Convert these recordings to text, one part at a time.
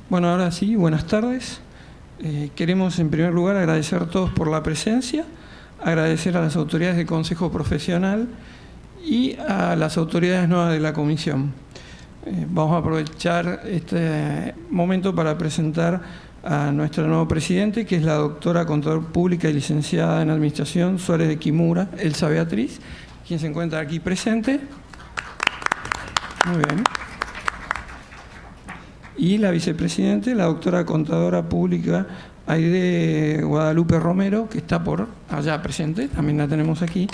Bueno, ahora sí, buenas tardes. Queremos en primer lugar agradecer a todos por la presencia, agradecer a las autoridades del Consejo Profesional y a las autoridades nuevas de la Comisión. Vamos a aprovechar este momento para presentar a nuestro nuevo presidente, que es la doctora Contadora Pública y licenciada en Administración Suárez de Kimura, Elsa Beatriz, quien se encuentra aquí presente. Muy bien. Y la vicepresidente, la doctora Contadora Pública Aide Guadalupe Romero, que está por allá presente, también la tenemos aquí.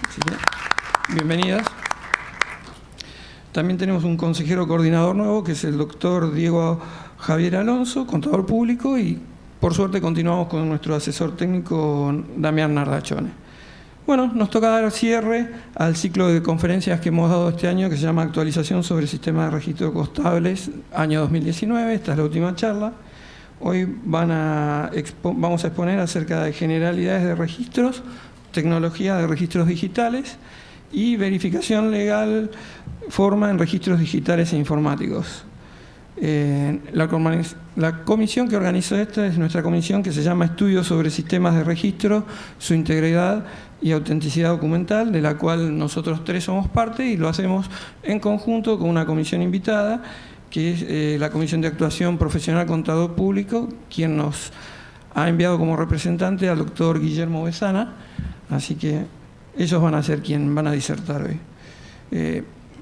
Así que, bienvenidas. También tenemos un consejero coordinador nuevo, que es el doctor Diego Javier Alonso, contador público, y por suerte continuamos con nuestro asesor técnico Damián Nardachone. Bueno, nos toca dar cierre al ciclo de conferencias que hemos dado este año, que se llama Actualización sobre el Sistema de Registro Contables, año 2019. Esta es la última charla. Hoy vamos a exponer acerca de generalidades de registros, tecnología de registros digitales y verificación legal, forma en registros digitales e informáticos. La comisión que organizó esta es nuestra comisión, que se llama Estudios sobre Sistemas de Registro, su integridad y autenticidad documental, de la cual nosotros tres somos parte y lo hacemos en conjunto con una comisión invitada, que es la Comisión de Actuación Profesional Contador Público, quien nos ha enviado como representante al doctor Guillermo Besana, así que ellos van a ser quienes van a disertar hoy.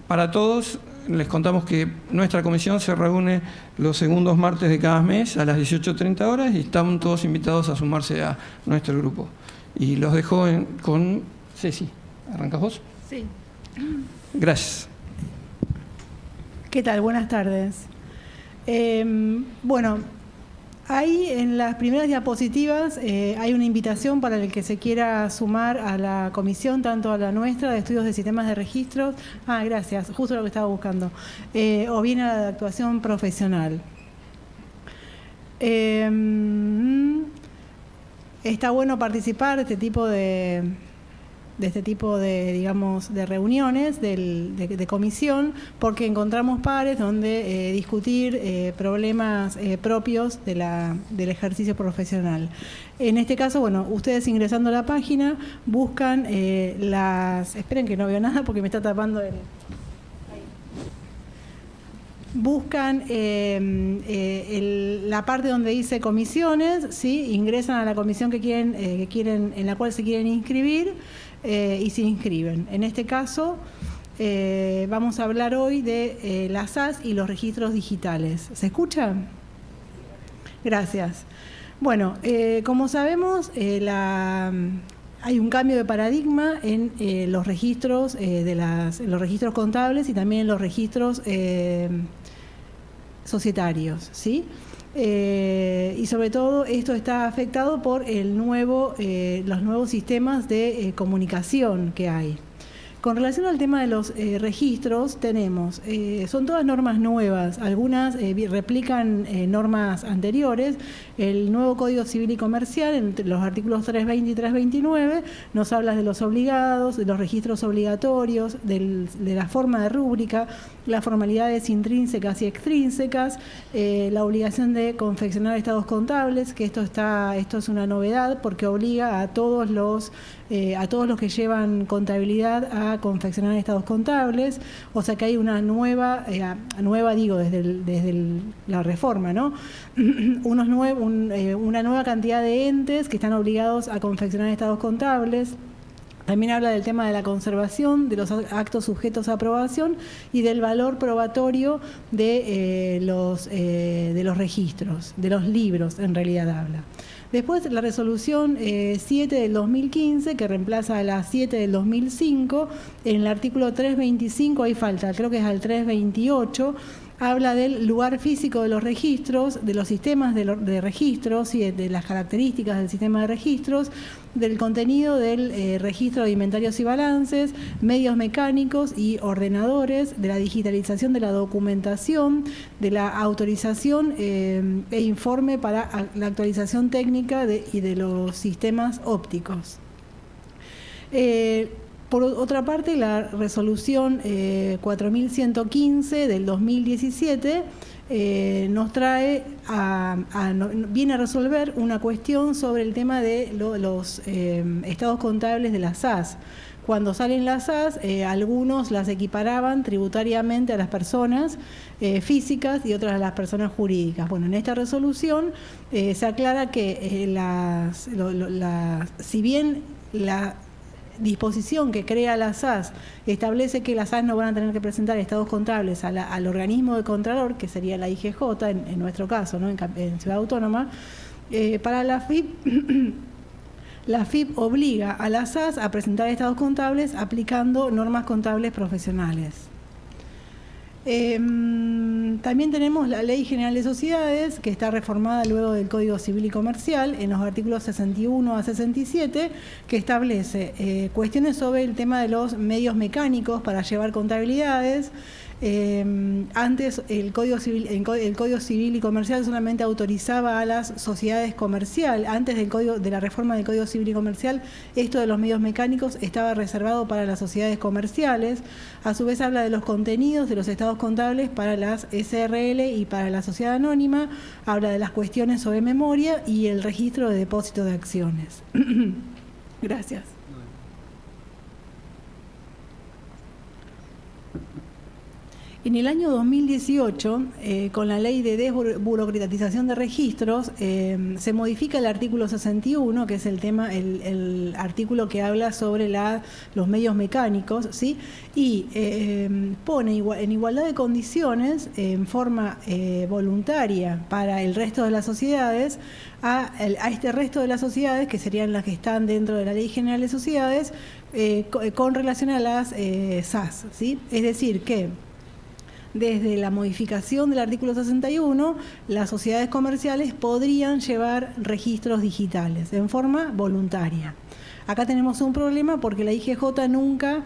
Para todos, les contamos que nuestra comisión se reúne los segundos martes de cada mes a las 18:30 horas y están todos invitados a sumarse a nuestro grupo. Y los dejo con Ceci. ¿Arrancas vos? Sí. Gracias. ¿Qué tal? Buenas tardes. Bueno, ahí en las primeras diapositivas hay una invitación para el que se quiera sumar a la comisión, tanto a la nuestra de estudios de sistemas de registros, gracias, justo lo que estaba buscando, o bien a la de actuación profesional. Está bueno participar de este tipo de digamos, de reuniones de comisión, porque encontramos pares donde discutir problemas propios del ejercicio profesional. En este caso, bueno, ustedes ingresando a la página buscan esperen que no veo nada porque me está tapando el... Buscan la parte donde dice comisiones, ¿sí? Ingresan a la comisión que quieren, en la cual se quieren inscribir y se inscriben. En este caso, vamos a hablar hoy de las SAS y los registros digitales. ¿Se escucha? Gracias. Bueno, como sabemos, hay un cambio de paradigma en los registros los registros contables y también en los registros societarios, ¿sí? Y sobre todo esto está afectado por los nuevos sistemas de comunicación que hay. Con relación al tema de los registros, son todas normas nuevas, algunas replican normas anteriores. El nuevo Código Civil y Comercial, entre los artículos 320 y 329, nos habla de los obligados, de los registros obligatorios, de la forma de rúbrica, las formalidades intrínsecas y extrínsecas, la obligación de confeccionar estados contables, que esto es una novedad porque obliga a todos los que llevan contabilidad a confeccionar estados contables, o sea que hay una nueva digo, desde la reforma, ¿no? Una nueva cantidad de entes que están obligados a confeccionar estados contables. También habla del tema de la conservación, de los actos sujetos a aprobación y del valor probatorio de los registros, de los libros, en realidad habla. Después la resolución 7 del 2015, que reemplaza a la 7 del 2005, en el artículo 325, ahí falta, creo que es al 328, habla del lugar físico de los registros, de los sistemas de registros y de las características del sistema de registros, del contenido del registro de inventarios y balances, medios mecánicos y ordenadores, de la digitalización de la documentación, de la autorización e informe para la actualización técnica y de los sistemas ópticos. Por otra parte, la resolución 4115 del 2017 nos trae viene a resolver una cuestión sobre el tema de los estados contables de las SAS. Cuando salen las SAS, algunos las equiparaban tributariamente a las personas físicas y otras a las personas jurídicas. Bueno, en esta resolución se aclara que si bien la disposición que crea la SAS establece que las SAS no van a tener que presentar estados contables al organismo de Contralor, que sería la IGJ en nuestro caso, ¿no? en Ciudad Autónoma, para la FIP... La FIP obliga a la SAS a presentar estados contables aplicando normas contables profesionales. También tenemos la Ley General de Sociedades, que está reformada luego del Código Civil y Comercial en los artículos 61 a 67, que establece cuestiones sobre el tema de los medios mecánicos para llevar contabilidades. Antes el Código Civil y Comercial solamente autorizaba a las sociedades comerciales. Antes de la reforma del Código Civil y Comercial, esto de los medios mecánicos estaba reservado para las sociedades comerciales. A su vez habla de los contenidos de los estados contables para las SRL y para la sociedad anónima. Habla de las cuestiones sobre memoria y el registro de depósito de acciones. Gracias. En el año 2018, con la ley de desburocratización de registros, se modifica el artículo 61, que es el artículo que habla sobre los medios mecánicos, ¿sí? Y pone en igualdad de condiciones, en forma voluntaria para el resto de las sociedades, a este resto de las sociedades, que serían las que están dentro de la Ley General de Sociedades, con relación a las SAS, ¿sí? Es decir, que desde la modificación del artículo 61, las sociedades comerciales podrían llevar registros digitales en forma voluntaria. Acá tenemos un problema porque la IGJ nunca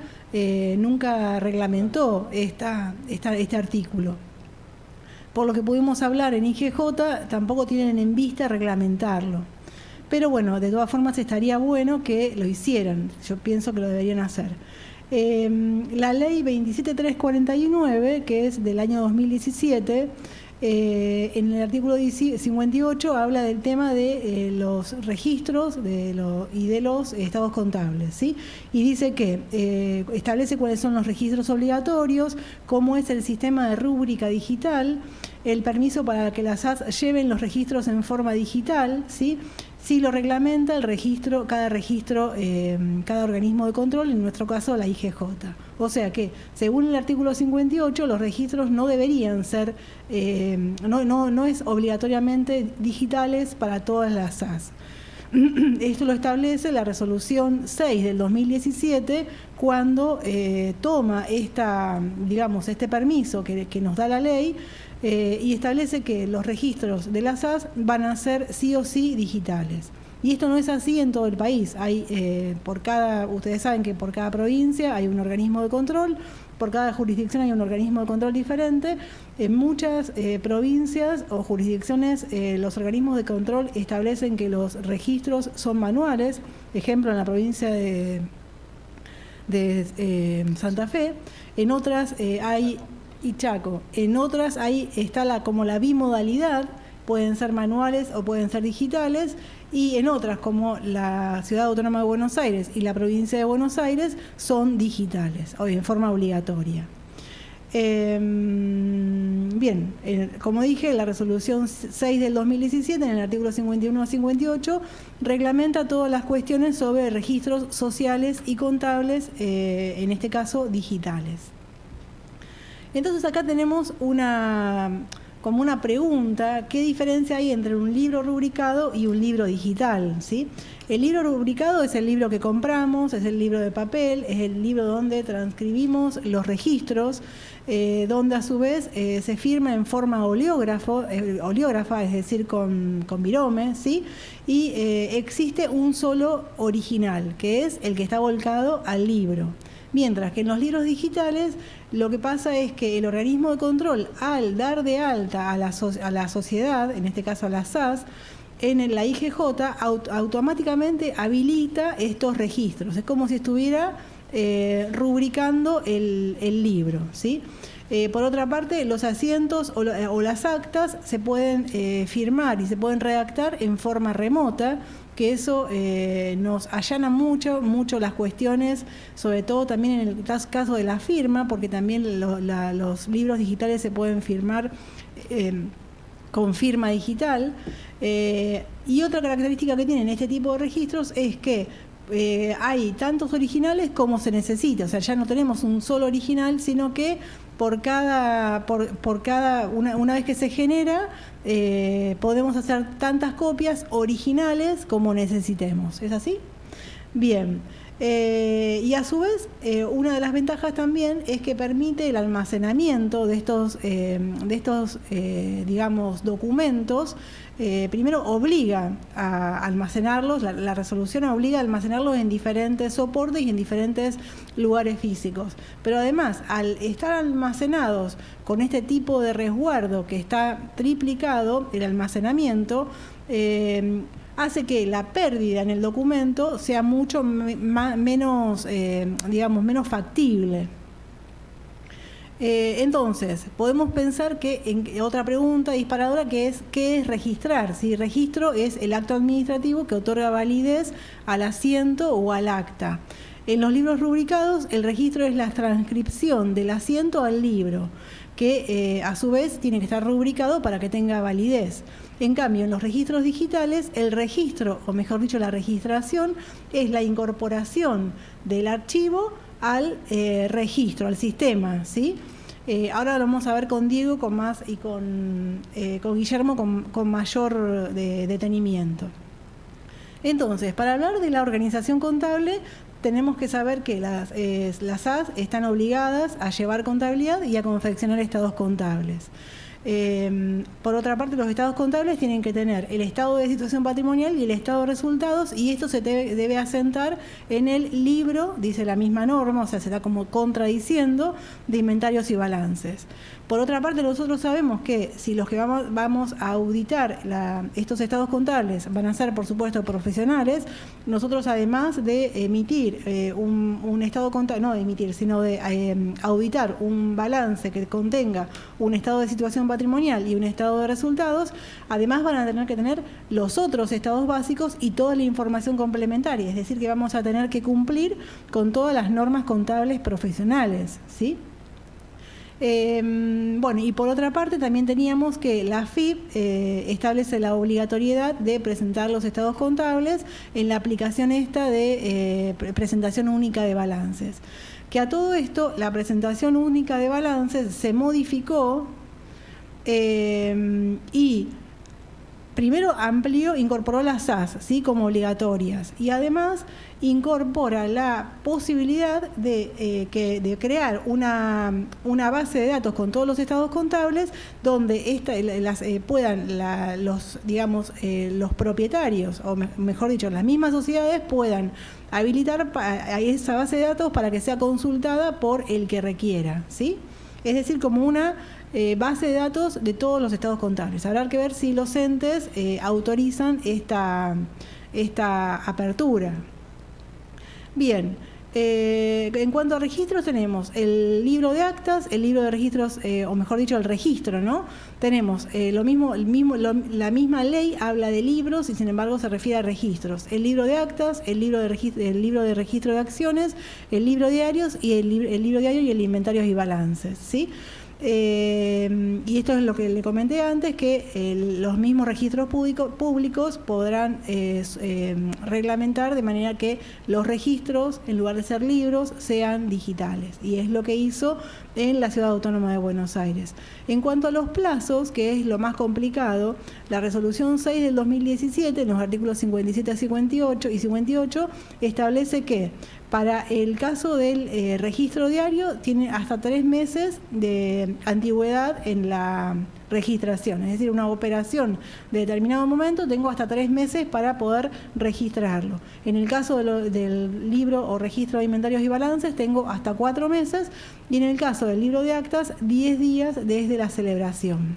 reglamentó este artículo. Por lo que pudimos hablar en IGJ, tampoco tienen en vista reglamentarlo. Pero bueno, de todas formas estaría bueno que lo hicieran. Yo pienso que lo deberían hacer. La ley 27349, que es del año 2017, en el artículo 58 habla del tema de los registros y de los estados contables, ¿sí? Y dice que establece cuáles son los registros obligatorios, cómo es el sistema de rúbrica digital, el permiso para que las SAS lleven los registros en forma digital, ¿sí? Si lo reglamenta cada organismo de control, en nuestro caso la IGJ. O sea que, según el artículo 58, los registros no deberían ser, no es obligatoriamente digitales para todas las SAS. Esto lo establece la resolución 6 del 2017, cuando toma este permiso que nos da la ley, y establece que los registros de las SAS van a ser sí o sí digitales. Y esto no es así en todo el país. Ustedes saben que por cada provincia hay un organismo de control, por cada jurisdicción hay un organismo de control diferente. En muchas provincias o jurisdicciones los organismos de control establecen que los registros son manuales. Ejemplo, en la provincia de Santa Fe. En otras y Chaco. En otras está como la bimodalidad, pueden ser manuales o pueden ser digitales, y en otras, como la Ciudad Autónoma de Buenos Aires y la provincia de Buenos Aires, son digitales, o en forma obligatoria. Bien, como dije, la resolución 6 del 2017, en el artículo 51 a 58, reglamenta todas las cuestiones sobre registros sociales y contables, en este caso digitales. Entonces acá tenemos como una pregunta: ¿qué diferencia hay entre un libro rubricado y un libro digital? ¿Sí? El libro rubricado es el libro que compramos, es el libro de papel, es el libro donde transcribimos los registros, donde a su vez se firma en forma oleógrafa, es decir, con virome, ¿sí? Y existe un solo original, que es el que está volcado al libro. Mientras que en los libros digitales lo que pasa es que el organismo de control, al dar de alta a la sociedad, en este caso a la SAS, en la IGJ automáticamente habilita estos registros. Es como si estuviera rubricando el libro, ¿sí? Por otra parte, los asientos o las actas se pueden firmar y se pueden redactar en forma remota, que eso nos allana mucho las cuestiones, sobre todo también en el caso de la firma, porque también los libros digitales se pueden firmar con firma digital. Y otra característica que tienen este tipo de registros es que hay tantos originales como se necesita, o sea, ya no tenemos un solo original, sino que una vez que se genera, podemos hacer tantas copias originales como necesitemos. ¿Es así? Bien. Y a su vez, una de las ventajas también es que permite el almacenamiento de estos digamos, documentos. Primero obliga a almacenarlos, la resolución obliga a almacenarlos en diferentes soportes y en diferentes lugares físicos. Pero además, al estar almacenados con este tipo de resguardo que está triplicado, el almacenamiento, hace que la pérdida en el documento sea mucho menos, digamos, menos factible. Entonces, podemos pensar que en otra pregunta disparadora, que es ¿qué es registrar? Si registro es el acto administrativo que otorga validez al asiento o al acta. En los libros rubricados, el registro es la transcripción del asiento al libro, que a su vez tiene que estar rubricado para que tenga validez. En cambio, en los registros digitales, el registro, o mejor dicho, la registración, es la incorporación del archivo al registro, al sistema, ¿sí? Ahora lo vamos a ver con Diego y con Guillermo con mayor detenimiento. Entonces, para hablar de la organización contable, tenemos que saber que las SAS están obligadas a llevar contabilidad y a confeccionar estados contables. Por otra parte, los estados contables tienen que tener el estado de situación patrimonial y el estado de resultados, y esto se debe asentar en el libro, dice la misma norma, o sea, se está como contradiciendo, de inventarios y balances. Por otra parte, nosotros sabemos que si los que vamos a auditar estos estados contables van a ser, por supuesto, profesionales, nosotros, además de emitir un estado contable, no de emitir, sino de auditar un balance que contenga un estado de situación patrimonial y un estado de resultados, además van a tener que tener los otros estados básicos y toda la información complementaria, es decir, que vamos a tener que cumplir con todas las normas contables profesionales, ¿sí? Bueno, y por otra parte también teníamos que la AFIP establece la obligatoriedad de presentar los estados contables en la aplicación esta de presentación única de balances. Que a todo esto, la presentación única de balances se modificó y primero incorporó las SAS, ¿sí?, como obligatorias, y además incorpora la posibilidad de crear una base de datos con todos los estados contables donde puedan los propietarios, o mejor dicho, las mismas sociedades puedan habilitar a esa base de datos para que sea consultada por el que requiera, ¿sí? Es decir, como una base de datos de todos los estados contables. Habrá que ver si los entes autorizan esta apertura. Bien, en cuanto a registros tenemos el libro de actas, el libro de registros, o mejor dicho, el registro, ¿no? Tenemos la misma ley habla de libros y sin embargo se refiere a registros. El libro de actas, el libro de registro de acciones, el libro diarios y el libro diario y el inventarios y balances, ¿sí? Y esto es lo que le comenté antes, que los mismos registros públicos podrán reglamentar de manera que los registros, en lugar de ser libros, sean digitales. Y es lo que hizo en la Ciudad Autónoma de Buenos Aires. En cuanto a los plazos, que es lo más complicado, la resolución 6 del 2017, en los artículos 57 a 58 y 58, establece que para el caso del registro diario tiene hasta 3 meses de antigüedad en la registración, es decir, una operación de determinado momento tengo hasta 3 meses para poder registrarlo. En el caso del libro o registro de inventarios y balances tengo hasta 4 meses y en el caso del libro de actas 10 días desde la celebración.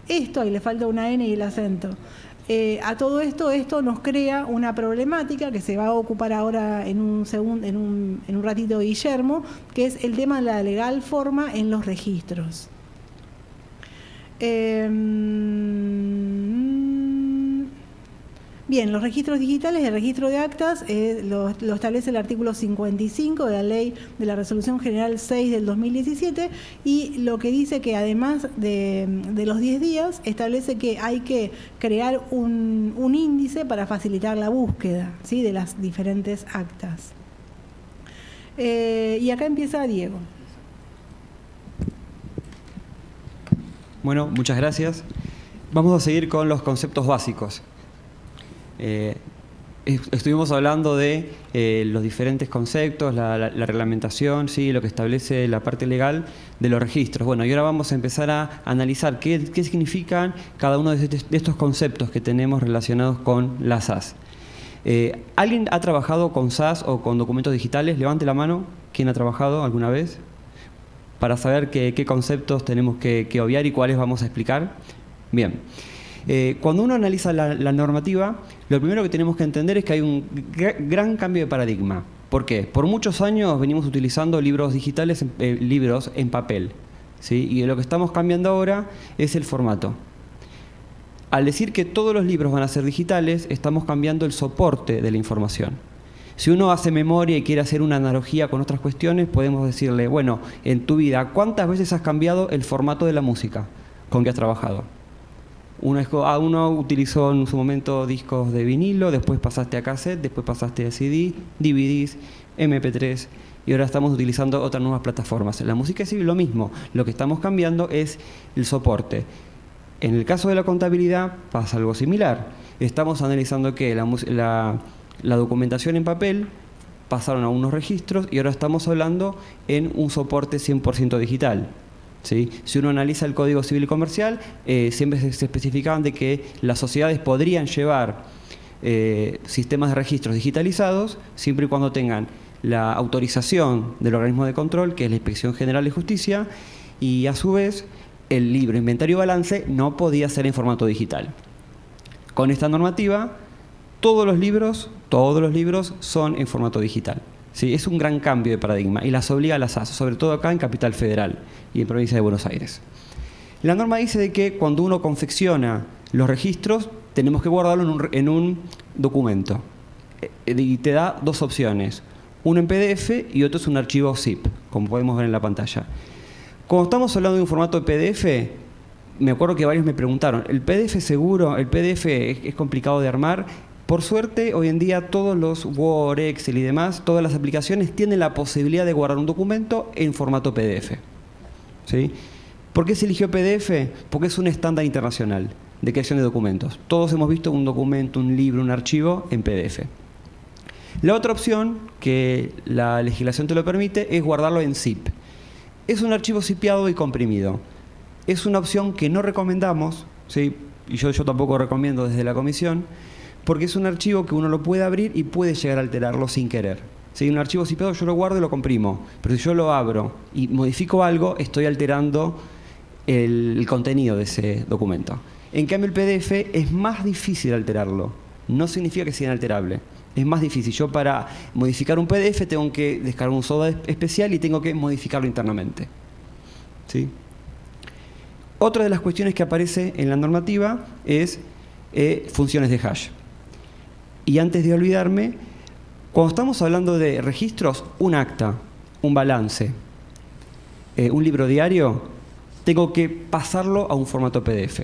Esto, ahí le falta una N y el acento. A todo esto nos crea una problemática que se va a ocupar ahora en un ratito Guillermo, que es el tema de la legal forma en los registros. Bien, los registros digitales, el registro de actas, lo establece el artículo 55 de la Ley de la Resolución General 6 del 2017, y lo que dice que además de los 10 días, establece que hay que crear un índice para facilitar la búsqueda, ¿sí?, de las diferentes actas. Y acá empieza Diego. Bueno, muchas gracias. Vamos a seguir con los conceptos básicos. Estuvimos hablando de los diferentes conceptos, la reglamentación, ¿sí?, lo que establece la parte legal de los registros. Bueno, y ahora vamos a empezar a analizar qué significan cada uno de estos conceptos que tenemos relacionados con la SAS. ¿Alguien ha trabajado con SAS o con documentos digitales? Levante la mano. ¿Quién ha trabajado alguna vez? Para saber qué conceptos tenemos que obviar y cuáles vamos a explicar. Bien. Cuando uno analiza la normativa, lo primero que tenemos que entender es que hay un gran cambio de paradigma. ¿Por qué? Por muchos años venimos utilizando libros digitales, libros en papel, ¿sí? Y lo que estamos cambiando ahora es el formato. Al decir que todos los libros van a ser digitales, estamos cambiando el soporte de la información. Si uno hace memoria y quiere hacer una analogía con otras cuestiones, podemos decirle, bueno, en tu vida, ¿cuántas veces has cambiado el formato de la música con que has trabajado? Uno utilizó en su momento discos de vinilo, después pasaste a cassette, después pasaste a CD, DVDs, MP3, y ahora estamos utilizando otras nuevas plataformas. En la música es lo mismo, lo que estamos cambiando es el soporte. En el caso de la contabilidad pasa algo similar. Estamos analizando que la documentación en papel pasaron a unos registros y ahora estamos hablando en un soporte 100% digital. ¿Sí? Si uno analiza el Código Civil y Comercial, siempre se especificaban de que las sociedades podrían llevar sistemas de registros digitalizados siempre y cuando tengan la autorización del organismo de control, que es la Inspección General de Justicia, y a su vez el libro inventario y balance no podía ser en formato digital. Con esta normativa, todos los libros son en formato digital. Sí, es un gran cambio de paradigma y las obliga a la SAS, sobre todo acá en Capital Federal y en Provincia de Buenos Aires. La norma dice de que cuando uno confecciona los registros, tenemos que guardarlo en un documento. Y te da dos opciones, uno en PDF y otro es un archivo zip, como podemos ver en la pantalla. Cuando estamos hablando de un formato de PDF, me acuerdo que varios me preguntaron, ¿el PDF seguro? ¿El PDF es complicado de armar? Por suerte, hoy en día todos los Word, Excel y demás, todas las aplicaciones tienen la posibilidad de guardar un documento en formato PDF. ¿Sí? ¿Por qué se eligió PDF? Porque es un estándar internacional de creación de documentos. Todos hemos visto un documento, un libro, un archivo en PDF. La otra opción, que la legislación te lo permite, es guardarlo en zip. Es un archivo zipeado y comprimido. Es una opción que no recomendamos, ¿sí? Y yo tampoco recomiendo desde la comisión, porque es un archivo que uno lo puede abrir y puede llegar a alterarlo sin querer. Si un archivo zipeado yo lo guardo y lo comprimo, pero si yo lo abro y modifico algo, estoy alterando el contenido de ese documento. En cambio el PDF es más difícil alterarlo, no significa que sea inalterable, es más difícil. Yo para modificar un PDF tengo que descargar un software especial y tengo que modificarlo internamente. ¿Sí? Otra de las cuestiones que aparece en la normativa es funciones de hash. Y antes de olvidarme, cuando estamos hablando de registros, un acta, un balance, un libro diario, tengo que pasarlo a un formato PDF.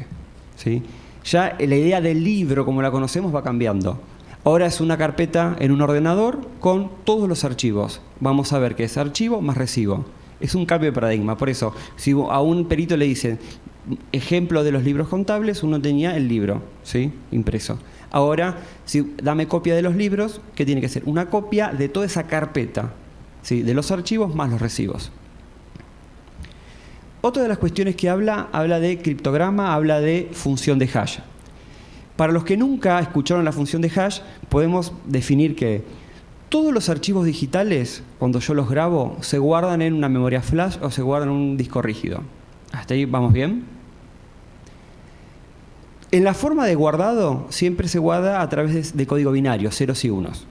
¿Sí? Ya la idea del libro, como la conocemos, va cambiando. Ahora es una carpeta en un ordenador con todos los archivos. Vamos a ver que es archivo más recibo. Es un cambio de paradigma. Por eso, si a un perito le dicen ejemplo de los libros contables, uno tenía el libro, ¿sí?, impreso. Ahora, si dame copia de los libros, ¿qué tiene que ser? Una copia de toda esa carpeta, ¿sí?, de los archivos más los recibos. Otra de las cuestiones que habla de criptograma, habla de función de hash. Para los que nunca escucharon la función de hash, podemos definir que todos los archivos digitales, cuando yo los grabo, se guardan en una memoria flash o se guardan en un disco rígido. ¿Hasta ahí vamos bien? En la forma de guardado siempre se guarda a través de código binario, ceros y unos.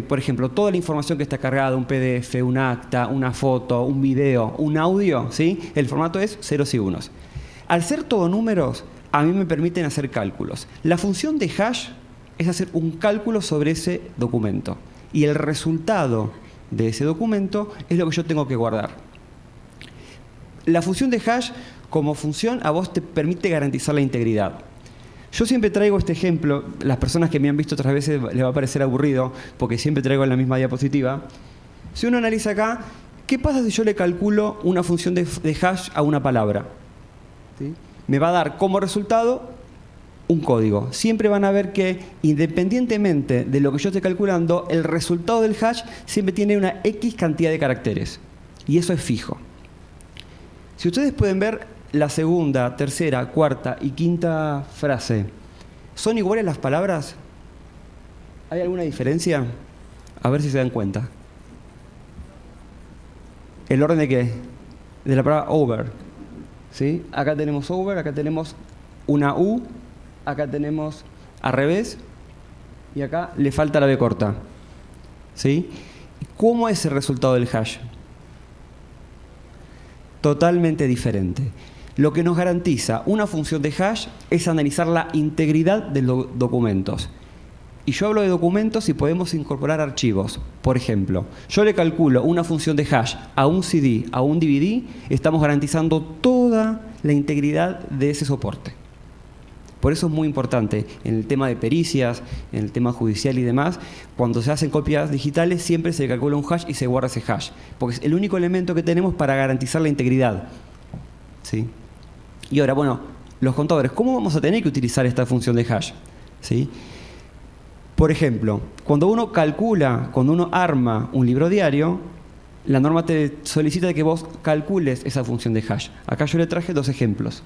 Por ejemplo, toda la información que está cargada, un PDF, un acta, una foto, un video, un audio, ¿sí? El formato es ceros y unos. Al ser todo números, a mí me permiten hacer cálculos. La función de hash es hacer un cálculo sobre ese documento. Y el resultado de ese documento es lo que yo tengo que guardar. La función de hash, como función, a vos te permite garantizar la integridad. Yo siempre traigo este ejemplo, las personas que me han visto otras veces les va a parecer aburrido, porque siempre traigo la misma diapositiva. Si uno analiza acá, ¿qué pasa si yo le calculo una función de hash a una palabra? ¿Sí? Me va a dar como resultado un código. Siempre van a ver que, independientemente de lo que yo esté calculando, el resultado del hash siempre tiene una X cantidad de caracteres. Y eso es fijo. Si ustedes pueden ver, la segunda, tercera, cuarta y quinta frase, ¿son iguales las palabras? ¿Hay alguna diferencia? A ver si se dan cuenta. ¿El orden de qué? De la palabra over. ¿Sí? Acá tenemos over, acá tenemos una U, acá tenemos al revés y acá le falta la B corta. ¿Sí? ¿Cómo es el resultado del hash? Totalmente diferente. Lo que nos garantiza una función de hash es analizar la integridad de los documentos. Y yo hablo de documentos y podemos incorporar archivos. Por ejemplo, yo le calculo una función de hash a un CD, a un DVD, estamos garantizando toda la integridad de ese soporte. Por eso es muy importante en el tema de pericias, en el tema judicial y demás, cuando se hacen copias digitales siempre se calcula un hash y se guarda ese hash, porque es el único elemento que tenemos para garantizar la integridad. ¿Sí? Y ahora, bueno, los contadores, ¿cómo vamos a tener que utilizar esta función de hash? ¿Sí? Por ejemplo, cuando uno calcula, cuando uno arma un libro diario, la norma te solicita que vos calcules esa función de hash. Acá yo le traje dos ejemplos.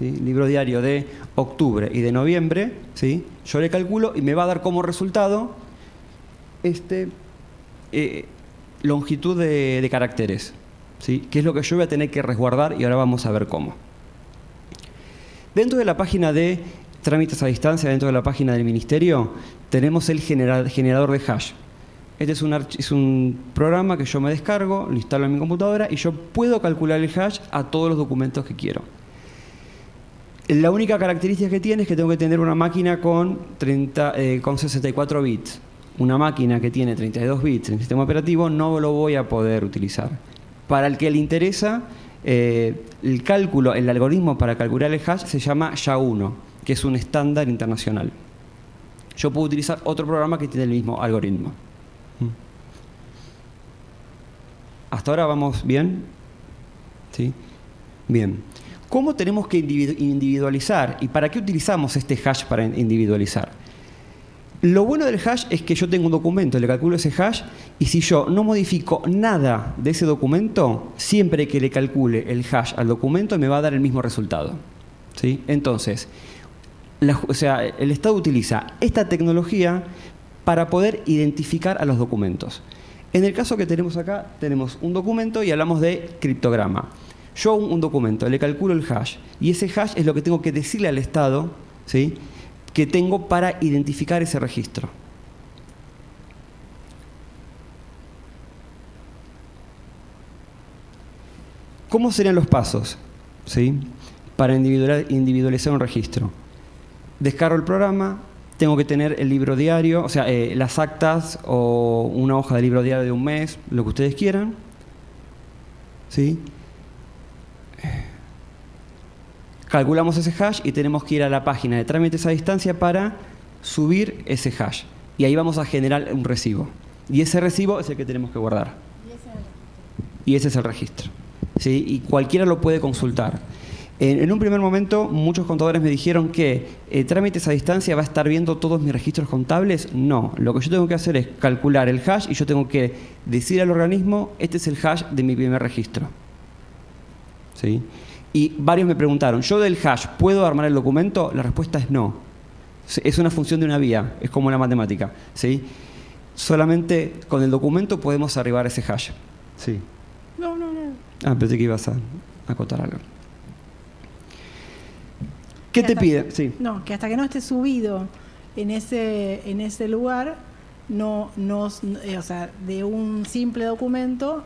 ¿Sí? Libro diario de octubre y de noviembre, ¿sí? Yo le calculo y me va a dar como resultado longitud de caracteres, ¿sí? Que es lo que yo voy a tener que resguardar y ahora vamos a ver cómo. Dentro de la página de trámites a distancia, dentro de la página del Ministerio, tenemos el generador de hash. Este es un programa que yo me descargo, lo instalo en mi computadora y yo puedo calcular el hash a todos los documentos que quiero. La única característica que tiene es que tengo que tener una máquina con 64 bits. Una máquina que tiene 32 bits en el sistema operativo no lo voy a poder utilizar. Para el que le interesa, el cálculo, el algoritmo para calcular el hash se llama SHA-1, que es un estándar internacional. Yo puedo utilizar otro programa que tiene el mismo algoritmo. ¿Hasta ahora vamos bien? ¿Sí? Bien. ¿Cómo tenemos que individualizar? ¿Y para qué utilizamos este hash para individualizar? Lo bueno del hash es que yo tengo un documento, le calculo ese hash, y si yo no modifico nada de ese documento, siempre que le calcule el hash al documento me va a dar el mismo resultado. ¿Sí? Entonces, el Estado utiliza esta tecnología para poder identificar a los documentos. En el caso que tenemos acá, tenemos un documento y hablamos de criptograma. Yo un documento, le calculo el hash, y ese hash es lo que tengo que decirle al Estado, ¿sí?, que tengo para identificar ese registro. ¿Cómo serían los pasos, ¿sí?, para individualizar un registro? Descargo el programa, tengo que tener el libro diario, o sea, las actas o una hoja de libro diario de un mes, lo que ustedes quieran, ¿sí? Calculamos ese hash y tenemos que ir a la página de trámites a distancia para subir ese hash. Y ahí vamos a generar un recibo. Y ese recibo es el que tenemos que guardar. Y ese es el registro. ¿Sí? Y cualquiera lo puede consultar. En un primer momento, muchos contadores me dijeron que trámites a distancia va a estar viendo todos mis registros contables. No, lo que yo tengo que hacer es calcular el hash y yo tengo que decir al organismo, este es el hash de mi primer registro. ¿Sí? Y varios me preguntaron, ¿yo del hash puedo armar el documento? La respuesta es no. Es una función de una vía, es como la matemática. ¿Sí? Solamente con el documento podemos arribar ese hash. ¿Sí? No. Pensé que ibas a acotar algo. ¿Qué Que te hasta- piden? Sí. No, que hasta que no esté subido en ese lugar, o sea, de un simple documento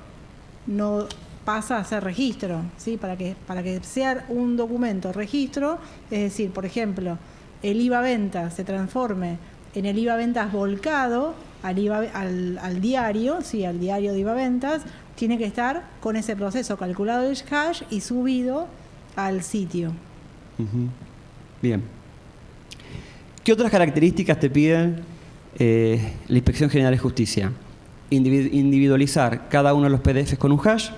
no pasa a ser registro, ¿sí? Para que sea un documento registro, es decir, por ejemplo, el IVA ventas se transforme en el IVA ventas volcado al diario, ¿sí? Al diario de IVA ventas, tiene que estar con ese proceso calculado el hash y subido al sitio. Ujú. Bien. ¿Qué otras características te piden la Inspección General de Justicia? Individualizar cada uno de los PDFs con un hash.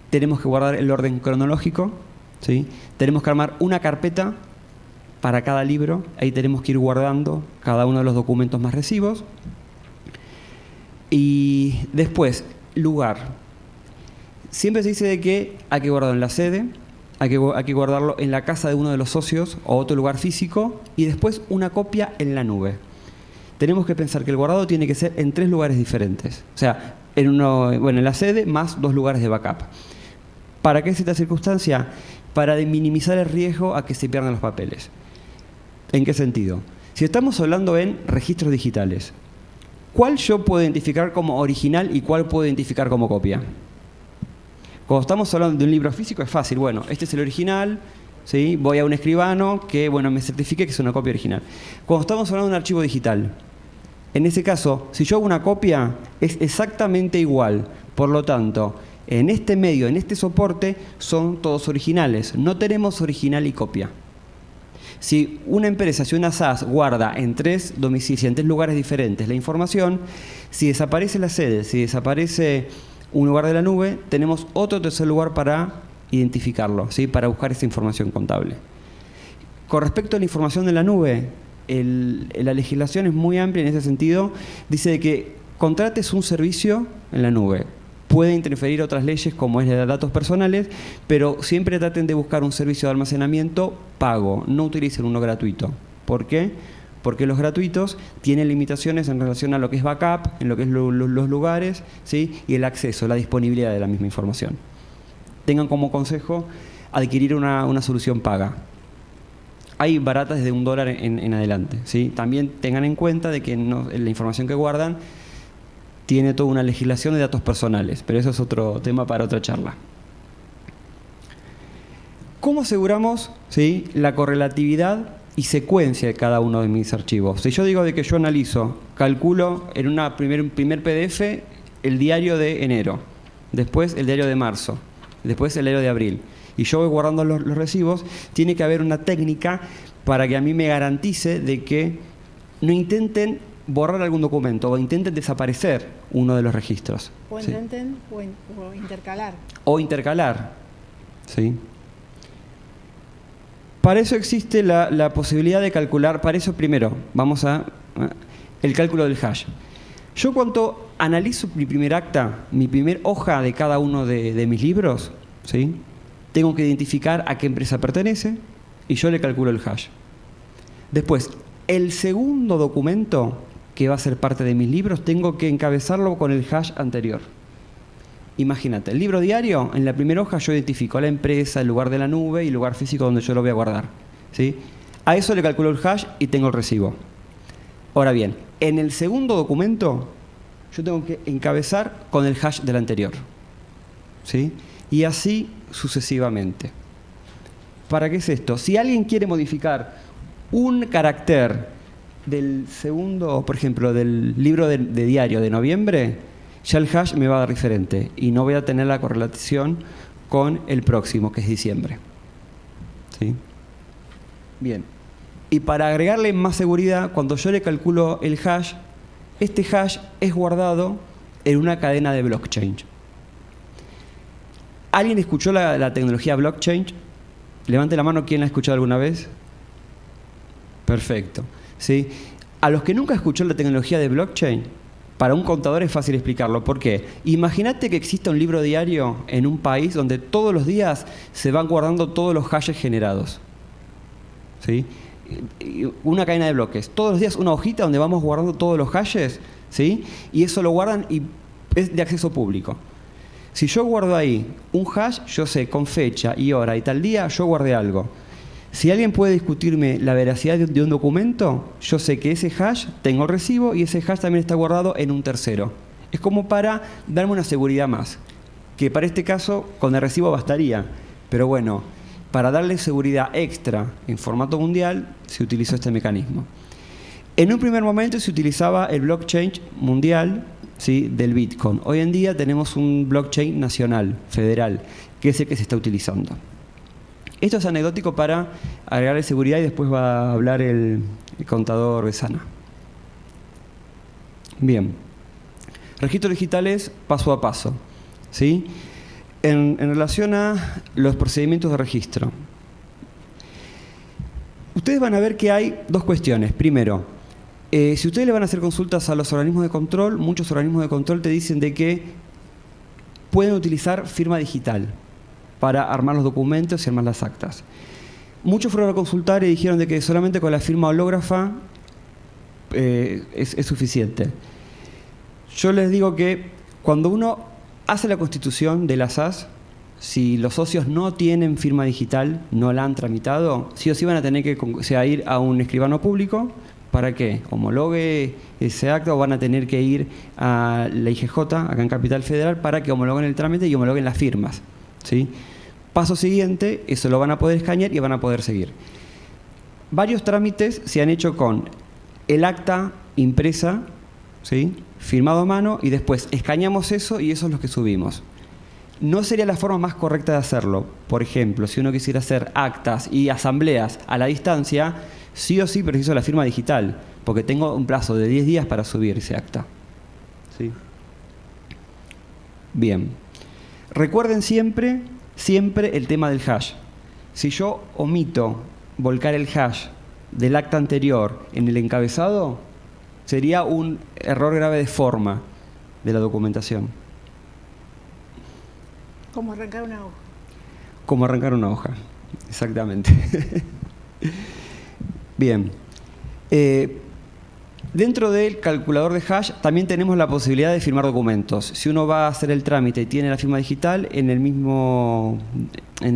Tenemos que guardar el orden cronológico, ¿sí? Tenemos que armar una carpeta para cada libro. Ahí tenemos que ir guardando cada uno de los documentos más recibos. Y después, lugar. Siempre se dice de que hay que guardarlo en la sede, hay que guardarlo en la casa de uno de los socios o otro lugar físico, y después una copia en la nube. Tenemos que pensar que el guardado tiene que ser en 3 lugares diferentes. O sea, en la sede más 2 lugares de backup. ¿Para qué es esta circunstancia? Para minimizar el riesgo a que se pierdan los papeles. ¿En qué sentido? Si estamos hablando en registros digitales, ¿cuál yo puedo identificar como original y cuál puedo identificar como copia? Cuando estamos hablando de un libro físico es fácil. Bueno, este es el original, ¿sí? Voy a un escribano que me certifique que es una copia original. Cuando estamos hablando de un archivo digital, en ese caso, si yo hago una copia, es exactamente igual. Por lo tanto, en este medio, en este soporte, son todos originales. No tenemos original y copia. Si una empresa, si una SaaS guarda en 3 domicilios, en 3 lugares diferentes la información, si desaparece la sede, si desaparece un lugar de la nube, tenemos otro tercer lugar para identificarlo, ¿sí? Para buscar esa información contable. Con respecto a la información de la nube, la legislación es muy amplia en ese sentido. Dice de que contrates un servicio en la nube. Puede interferir otras leyes como es la de datos personales, pero siempre traten de buscar un servicio de almacenamiento pago, no utilicen uno gratuito. ¿Por qué? Porque los gratuitos tienen limitaciones en relación a lo que es backup, en lo que es los lugares, ¿sí? Y el acceso, la disponibilidad de la misma información. Tengan como consejo adquirir una solución paga. Hay baratas desde $1 en adelante, ¿sí? También tengan en cuenta de que la información que guardan tiene toda una legislación de datos personales, pero eso es otro tema para otra charla. ¿Cómo aseguramos, ¿sí? La correlatividad y secuencia de cada uno de mis archivos? Si yo digo de que yo analizo, calculo en una primer PDF el diario de enero, después el diario de marzo, después el diario de abril, y yo voy guardando los recibos, tiene que haber una técnica para que a mí me garantice de que no intenten borrar algún documento o intenten desaparecer uno de los registros. O ¿sí? intenten o intercalar. O intercalar, ¿sí? Para eso existe la posibilidad de calcular, para eso primero vamos a el cálculo del hash. Yo cuando analizo mi primer acta, mi primer hoja de cada uno de mis libros, ¿sí? Tengo que identificar a qué empresa pertenece y yo le calculo el hash. Después, el segundo documento que va a ser parte de mis libros, tengo que encabezarlo con el hash anterior. Imagínate, el libro diario, en la primera hoja yo identifico a la empresa, el lugar de la nube y el lugar físico donde yo lo voy a guardar, ¿sí? A eso le calculo el hash y tengo el recibo. Ahora bien, en el segundo documento yo tengo que encabezar con el hash del anterior, ¿sí? Y así sucesivamente. ¿Para qué es esto? Si alguien quiere modificar un carácter del segundo, por ejemplo, del libro de diario de noviembre, ya el hash me va a dar diferente y no voy a tener la correlación con el próximo, que es diciembre. ¿Sí? Bien. Y para agregarle más seguridad, cuando yo le calculo el hash, este hash es guardado en una cadena de blockchain. ¿Alguien escuchó la tecnología blockchain? Levante la mano, ¿quién la ha escuchado alguna vez? Perfecto. ¿Sí? A los que nunca escuchó la tecnología de blockchain, para un contador es fácil explicarlo. ¿Por qué? Imagínate que exista un libro diario en un país donde todos los días se van guardando todos los hashes generados. ¿Sí? Una cadena de bloques. Todos los días una hojita donde vamos guardando todos los hashes, ¿sí? Y eso lo guardan y es de acceso público. Si yo guardo ahí un hash, yo sé con fecha y hora y tal día, yo guardé algo. Si alguien puede discutirme la veracidad de un documento, yo sé que ese hash tengo el recibo y ese hash también está guardado en un tercero. Es como para darme una seguridad más, que para este caso con el recibo bastaría, pero bueno, para darle seguridad extra en formato mundial se utilizó este mecanismo. En un primer momento se utilizaba el blockchain mundial, ¿sí?, del Bitcoin. Hoy en día tenemos un blockchain nacional, federal, que es el que se está utilizando. Esto es anecdótico para agregarle seguridad y después va a hablar el contador Besana. Bien. Registros digitales paso a paso, ¿sí? En relación a los procedimientos de registro. Ustedes van a ver que hay dos cuestiones. Primero, si ustedes le van a hacer consultas a los organismos de control, muchos organismos de control te dicen de que pueden utilizar firma digital para armar los documentos y armar las actas. Muchos fueron a consultar y dijeron de que solamente con la firma hológrafa es suficiente. Yo les digo que cuando uno hace la constitución de la SAS, si los socios no tienen firma digital, no la han tramitado, sí o sí van a tener que ir a un escribano público para que homologue ese acta, o van a tener que ir a la IGJ, acá en Capital Federal, para que homologuen el trámite y homologuen las firmas, ¿sí? Paso siguiente, eso lo van a poder escanear y van a poder seguir. Varios trámites se han hecho con el acta impresa, ¿sí?, firmado a mano, y después escaneamos eso y eso es lo que subimos. No sería la forma más correcta de hacerlo. Por ejemplo, si uno quisiera hacer actas y asambleas a la distancia, sí o sí preciso la firma digital, porque tengo un plazo de 10 días para subir ese acta. ¿Sí? Bien. Recuerden siempre el tema del hash. Si yo omito volcar el hash del acta anterior en el encabezado, sería un error grave de forma de la documentación. Como arrancar una hoja. Como arrancar una hoja, exactamente. Bien. Dentro del calculador de hash también tenemos la posibilidad de firmar documentos. Si uno va a hacer el trámite y tiene la firma digital, en la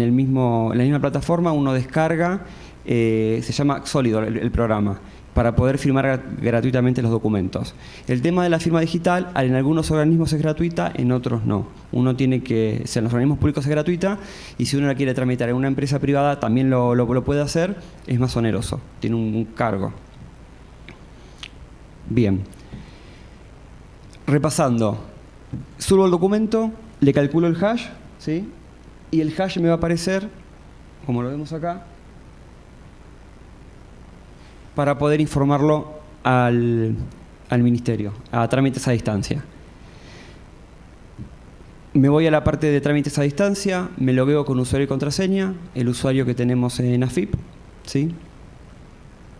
misma plataforma uno descarga, se llama Solidor el programa, para poder firmar gratuitamente los documentos. El tema de la firma digital, en algunos organismos es gratuita, en otros no. Uno tiene que, en los organismos públicos es gratuita, y si uno la quiere tramitar en una empresa privada también lo puede hacer, es más oneroso, tiene un cargo. Bien. Repasando, subo el documento, le calculo el hash, ¿sí?, y el hash me va a aparecer, como lo vemos acá, para poder informarlo al ministerio, a trámites a distancia. Me voy a la parte de trámites a distancia, me logueo con usuario y contraseña, el usuario que tenemos en AFIP, ¿sí?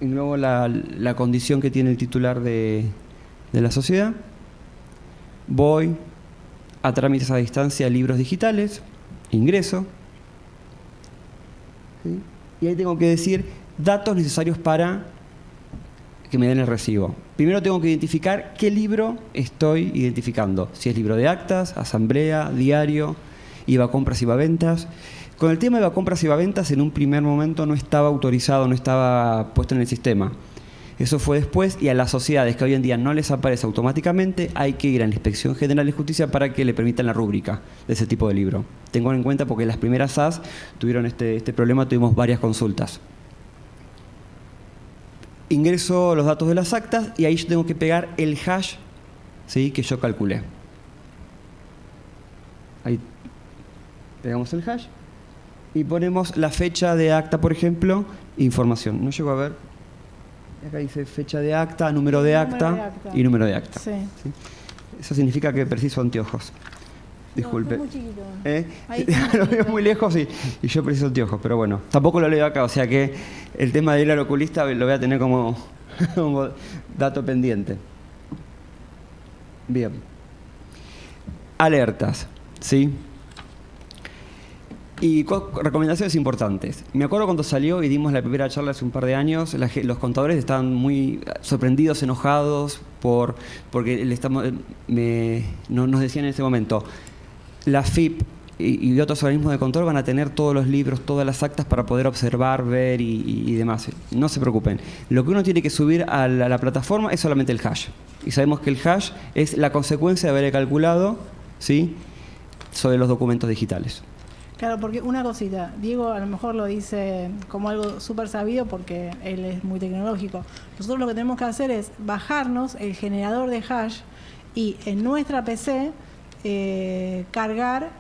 Y luego la condición que tiene el titular de la sociedad. Voy a trámites a distancia, libros digitales, ingreso, ¿sí?, y ahí tengo que decir datos necesarios para que me den el recibo. Primero tengo que identificar qué libro estoy identificando. Si es libro de actas, asamblea, diario, IVA compras, IVA ventas. Con el tema de IVA compras, IVA ventas, en un primer momento no estaba autorizado, no estaba puesto en el sistema. Eso fue después, y a las sociedades que hoy en día no les aparece automáticamente, hay que ir a la Inspección General de Justicia para que le permitan la rúbrica de ese tipo de libro. Tengan en cuenta porque las primeras SAS tuvieron este problema, tuvimos varias consultas. Ingreso los datos de las actas y ahí yo tengo que pegar el hash, ¿sí?, que yo calculé. Ahí pegamos el hash y ponemos la fecha de acta, por ejemplo, información. No llego a ver. Acá dice fecha de acta, número de acta y número de acta. Sí. ¿Sí? Eso significa que preciso anteojos. Disculpe. No, es muy chiquito. Ahí lo veo muy lejos y yo preciso anteojos, pero bueno, tampoco lo leo acá, o sea que el tema de ir al oculista lo voy a tener como dato pendiente. Bien. Alertas, ¿sí? Y recomendaciones importantes. Me acuerdo cuando salió y dimos la primera charla hace un par de años, los contadores estaban muy sorprendidos, enojados, porque nos decían en ese momento, la FIP y otros organismos de control van a tener todos los libros, todas las actas para poder observar, ver y demás. No se preocupen. Lo que uno tiene que subir a la plataforma es solamente el hash. Y sabemos que el hash es la consecuencia de haber calculado, ¿sí?, sobre los documentos digitales. Claro, porque una cosita, Diego a lo mejor lo dice como algo súper sabido porque él es muy tecnológico. Nosotros lo que tenemos que hacer es bajarnos el generador de hash y en nuestra PC cargar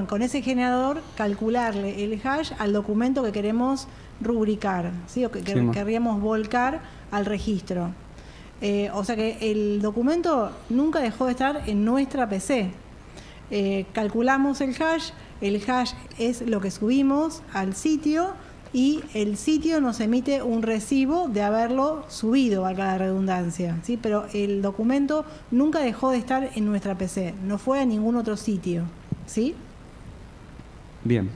con ese generador calcularle el hash al documento que queremos rubricar, ¿sí? O que querríamos volcar al registro. O sea que el documento nunca dejó de estar en nuestra PC. Calculamos el hash es lo que subimos al sitio y el sitio nos emite un recibo de haberlo subido, valga la redundancia, ¿sí? Pero el documento nunca dejó de estar en nuestra PC, no fue a ningún otro sitio, ¿sí? Bien.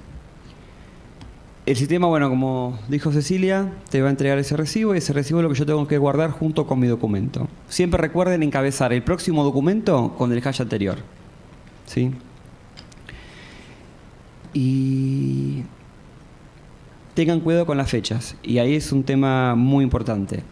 El sistema, bueno, como dijo Cecilia, te va a entregar ese recibo y ese recibo es lo que yo tengo que guardar junto con mi documento. Siempre recuerden encabezar el próximo documento con el hash anterior, ¿sí? Y tengan cuidado con las fechas, y ahí es un tema muy importante.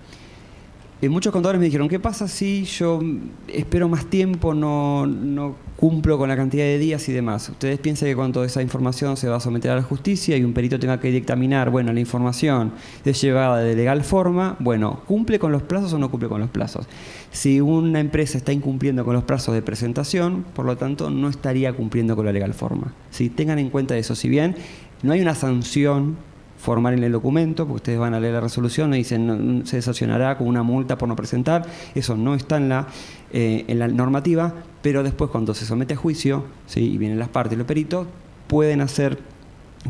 Muchos contadores me dijeron, ¿qué pasa si yo espero más tiempo, no cumplo con la cantidad de días y demás? Ustedes piensan que cuando esa información se va a someter a la justicia y un perito tenga que dictaminar, bueno, la información es llevada de legal forma, bueno, ¿cumple con los plazos o no cumple con los plazos? Si una empresa está incumpliendo con los plazos de presentación, por lo tanto, no estaría cumpliendo con la legal forma. ¿Sí? Tengan en cuenta eso. Si bien no hay una sanción formal en el documento, porque ustedes van a leer la resolución y dicen no, se sancionará con una multa por no presentar, eso no está en la normativa, pero después cuando se somete a juicio, ¿sí?, y vienen las partes y los peritos,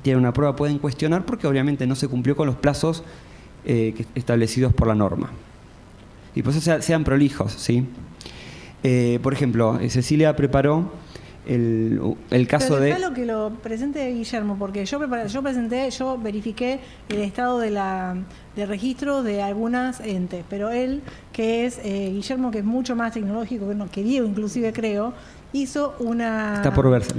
tienen una prueba, pueden cuestionar porque obviamente no se cumplió con los plazos establecidos por la norma. Y por eso sean prolijos, ¿sí? Por ejemplo, Cecilia preparó el caso pero lo que lo presente Guillermo, porque yo verifiqué el estado de registro de algunas entes, pero él, que es Guillermo, que es mucho más tecnológico que Diego, inclusive creo, hizo una... Está por verse.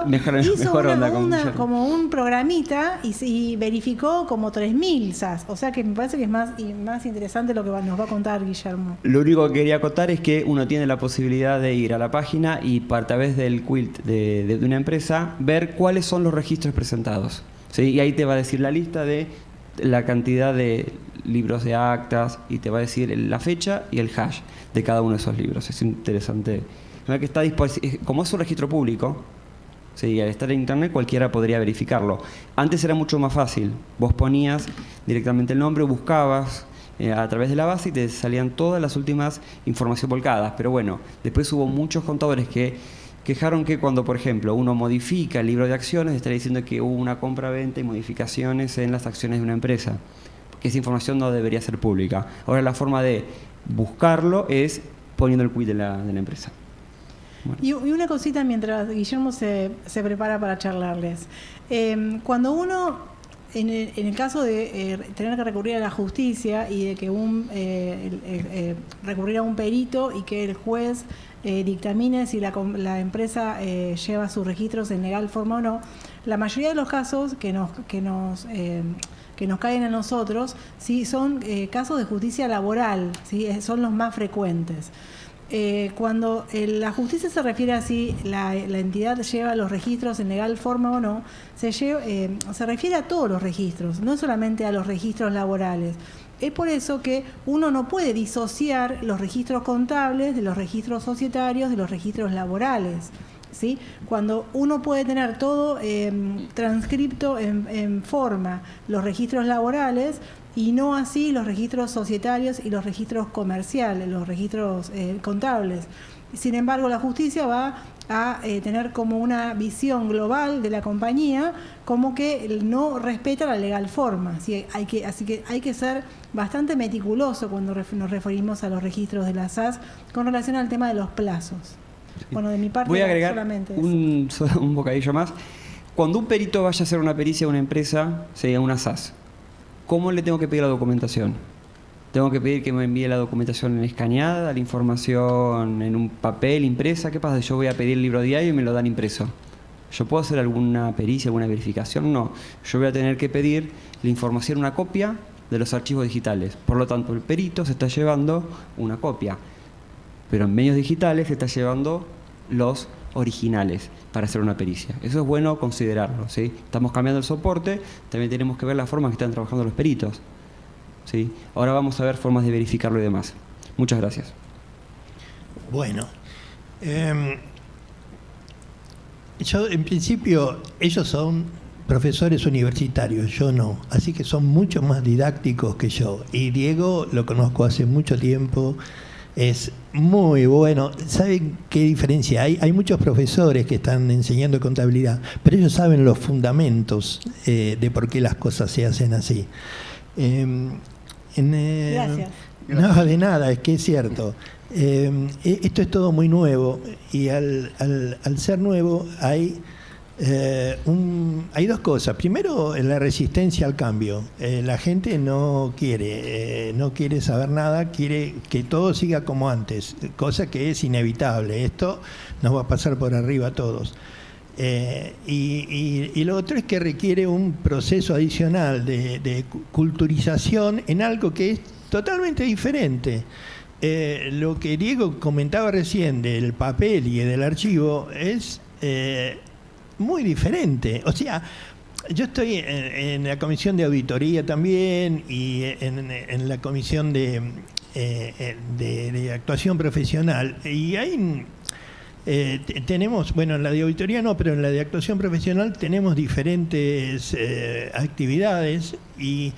mejor onda. Como un programita y verificó como 3.000 SAS. O sea que me parece que es más interesante lo que nos va a contar Guillermo. Lo único que quería acotar es que uno tiene la posibilidad de ir a la página y a través del quilt de una empresa ver cuáles son los registros presentados, ¿sí? Y ahí te va a decir la lista de la cantidad de libros de actas y te va a decir la fecha y el hash de cada uno de esos libros. Es interesante. Que está como es un registro público, sí, al estar en internet cualquiera podría verificarlo. Antes era mucho más fácil. Vos ponías directamente el nombre, buscabas a través de la base y te salían todas las últimas informaciones volcadas. Pero bueno, después hubo muchos contadores que quejaron que cuando, por ejemplo, uno modifica el libro de acciones, estaría diciendo que hubo una compra-venta y modificaciones en las acciones de una empresa, porque esa información no debería ser pública. Ahora la forma de buscarlo es poniendo el quit de la empresa. Bueno. Y una cosita mientras Guillermo se prepara para charlarles. Cuando uno, en el caso de tener que recurrir a la justicia y de que recurrir a un perito y que el juez dictamine si la empresa lleva sus registros en legal forma o no, la mayoría de los casos que nos caen a nosotros, ¿sí?, son casos de justicia laboral, ¿sí?, son los más frecuentes. Cuando la justicia se refiere a si la entidad lleva los registros en legal forma o no, se refiere a todos los registros, no solamente a los registros laborales. Es por eso que uno no puede disociar los registros contables de los registros societarios, de los registros laborales, ¿sí? Cuando uno puede tener todo transcripto en forma, los registros laborales, y no así los registros societarios y los registros comerciales, los registros contables. Sin embargo, la justicia va a tener como una visión global de la compañía, como que no respeta la legal forma. ¿Sí? Así que hay que ser bastante meticuloso cuando nos referimos a los registros de la SAS con relación al tema de los plazos. Bueno, de mi parte voy a agregar solamente un bocadillo más. Cuando un perito vaya a hacer una pericia a una empresa, sea una SAS, ¿cómo le tengo que pedir la documentación? Tengo que pedir que me envíe la documentación escaneada, la información en un papel, impresa. ¿Qué pasa si yo voy a pedir el libro diario y me lo dan impreso? ¿Yo puedo hacer alguna pericia, alguna verificación? No. Yo voy a tener que pedir la información, una copia de los archivos digitales. Por lo tanto, el perito se está llevando una copia, pero en medios digitales se está llevando los originales para hacer una pericia. Eso es bueno considerarlo, ¿sí? Estamos cambiando el soporte, también tenemos que ver la forma que están trabajando los peritos, ¿sí? Ahora vamos a ver formas de verificarlo y demás. Muchas gracias. Bueno, yo en principio, ellos son profesores universitarios, yo no, así que son mucho más didácticos que yo. Y Diego lo conozco hace mucho tiempo, es muy bueno. ¿Saben qué diferencia hay? Hay muchos profesores que están enseñando contabilidad, pero ellos saben los fundamentos de por qué las cosas se hacen así. Gracias. No, de nada, es que es cierto. Esto es todo muy nuevo y al ser nuevo hay dos cosas. Primero, la resistencia al cambio. La gente no quiere saber nada, quiere que todo siga como antes, cosa que es inevitable. Esto nos va a pasar por arriba a todos. Y lo otro es que requiere un proceso adicional de culturización en algo que es totalmente diferente. Lo que Diego comentaba recién del papel y del archivo es muy diferente. O sea, yo estoy en la comisión de auditoría también y en la comisión de actuación profesional, y hay tenemos, bueno, en la de auditoría no, pero en la de actuación profesional tenemos diferentes actividades y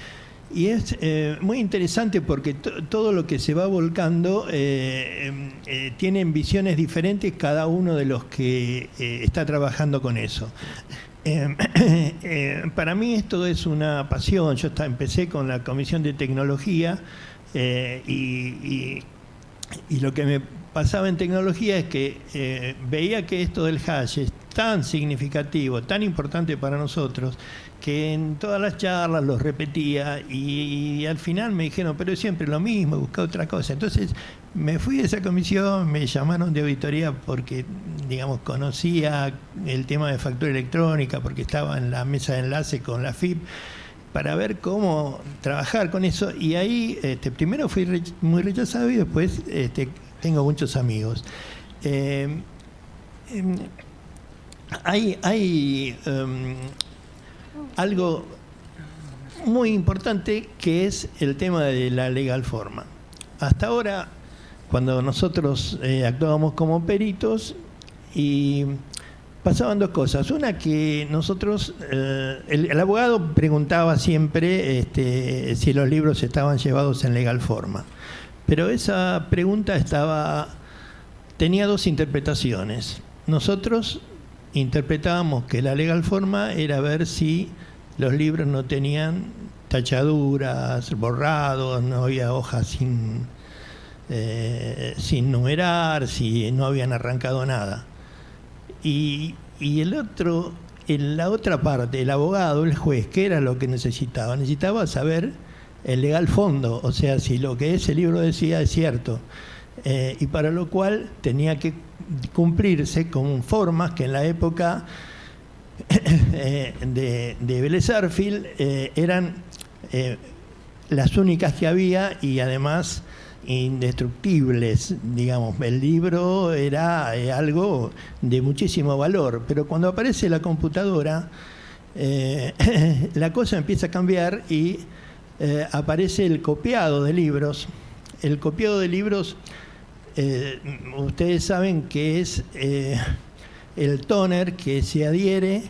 es muy interesante porque todo lo que se va volcando tienen visiones diferentes cada uno de los que está trabajando con eso. Para mí esto es una pasión. Yo empecé con la comisión de tecnología y lo que me pasaba en tecnología es que veía que esto del hash es tan significativo, tan importante para nosotros, que en todas las charlas los repetía y al final me dijeron, pero es siempre lo mismo, busca otra cosa. Entonces me fui de esa comisión, me llamaron de auditoría porque, digamos, conocía el tema de factura electrónica, porque estaba en la mesa de enlace con la FIP, para ver cómo trabajar con eso. Y ahí primero fui muy rechazado y después tengo muchos amigos. Hay algo muy importante que es el tema de la legal forma. Hasta ahora, cuando nosotros actuábamos como peritos, y pasaban dos cosas. Una, que nosotros, el abogado preguntaba siempre si los libros estaban llevados en legal forma. Pero esa pregunta tenía dos interpretaciones. Nosotros interpretábamos que la legal forma era ver si los libros no tenían tachaduras, borrados, no había hojas sin numerar, si no habían arrancado nada. Y en la otra parte, el abogado, el juez, ¿qué era lo que necesitaba? Necesitaba saber el legal fondo, o sea, si lo que ese libro decía es cierto. Y para lo cual tenía que cumplirse con formas que en la época de Vélez Sarsfield eran las únicas que había y además indestructibles, digamos. El libro era algo de muchísimo valor, pero cuando aparece la computadora la cosa empieza a cambiar y aparece el copiado de libros. El copiado de libros, ustedes saben que es el tóner que se adhiere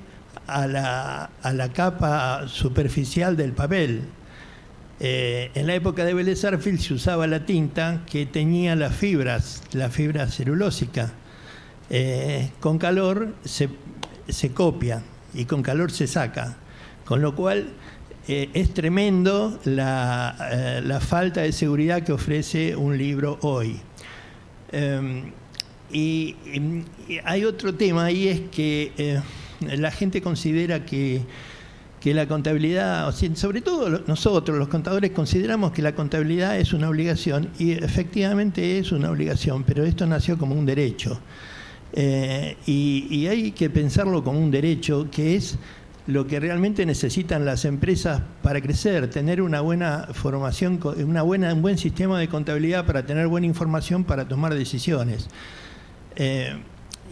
a la capa superficial del papel. En la época de Vélez Sarsfield se usaba la tinta que tenía la fibra celulósica. Con calor se copia y con calor se saca, con lo cual es tremendo la falta de seguridad que ofrece un libro hoy. Y hay otro tema, y es que la gente considera que que la contabilidad, o sea, sobre todo nosotros los contadores consideramos que la contabilidad es una obligación, y efectivamente es una obligación, pero esto nació como un derecho. Y hay que pensarlo como un derecho, que es lo que realmente necesitan las empresas para crecer, tener una buena formación, un buen sistema de contabilidad para tener buena información para tomar decisiones.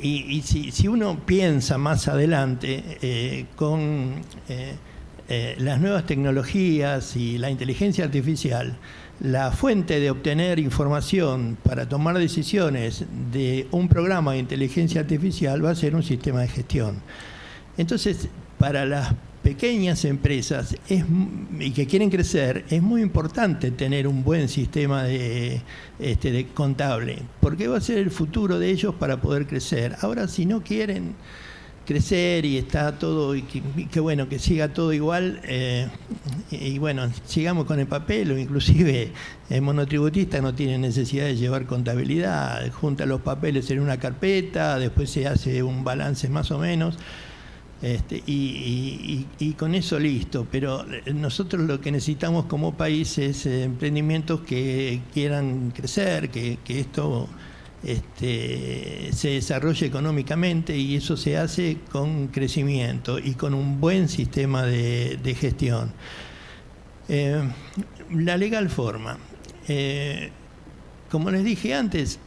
Y si uno piensa más adelante con las nuevas tecnologías y la inteligencia artificial, la fuente de obtener información para tomar decisiones de un programa de inteligencia artificial va a ser un sistema de gestión. Entonces, para las pequeñas empresas y que quieren crecer, es muy importante tener un buen sistema de contable, porque va a ser el futuro de ellos para poder crecer. Ahora, si no quieren crecer y está todo, y que bueno, que siga todo igual, y bueno, sigamos con el papel, o inclusive el monotributista no tiene necesidad de llevar contabilidad, junta los papeles en una carpeta, después se hace un balance más o menos, y con eso listo. Pero nosotros lo que necesitamos como país es emprendimientos que quieran crecer, que esto se desarrolle económicamente, y eso se hace con crecimiento y con un buen sistema de gestión. La legal forma. Como les dije antes,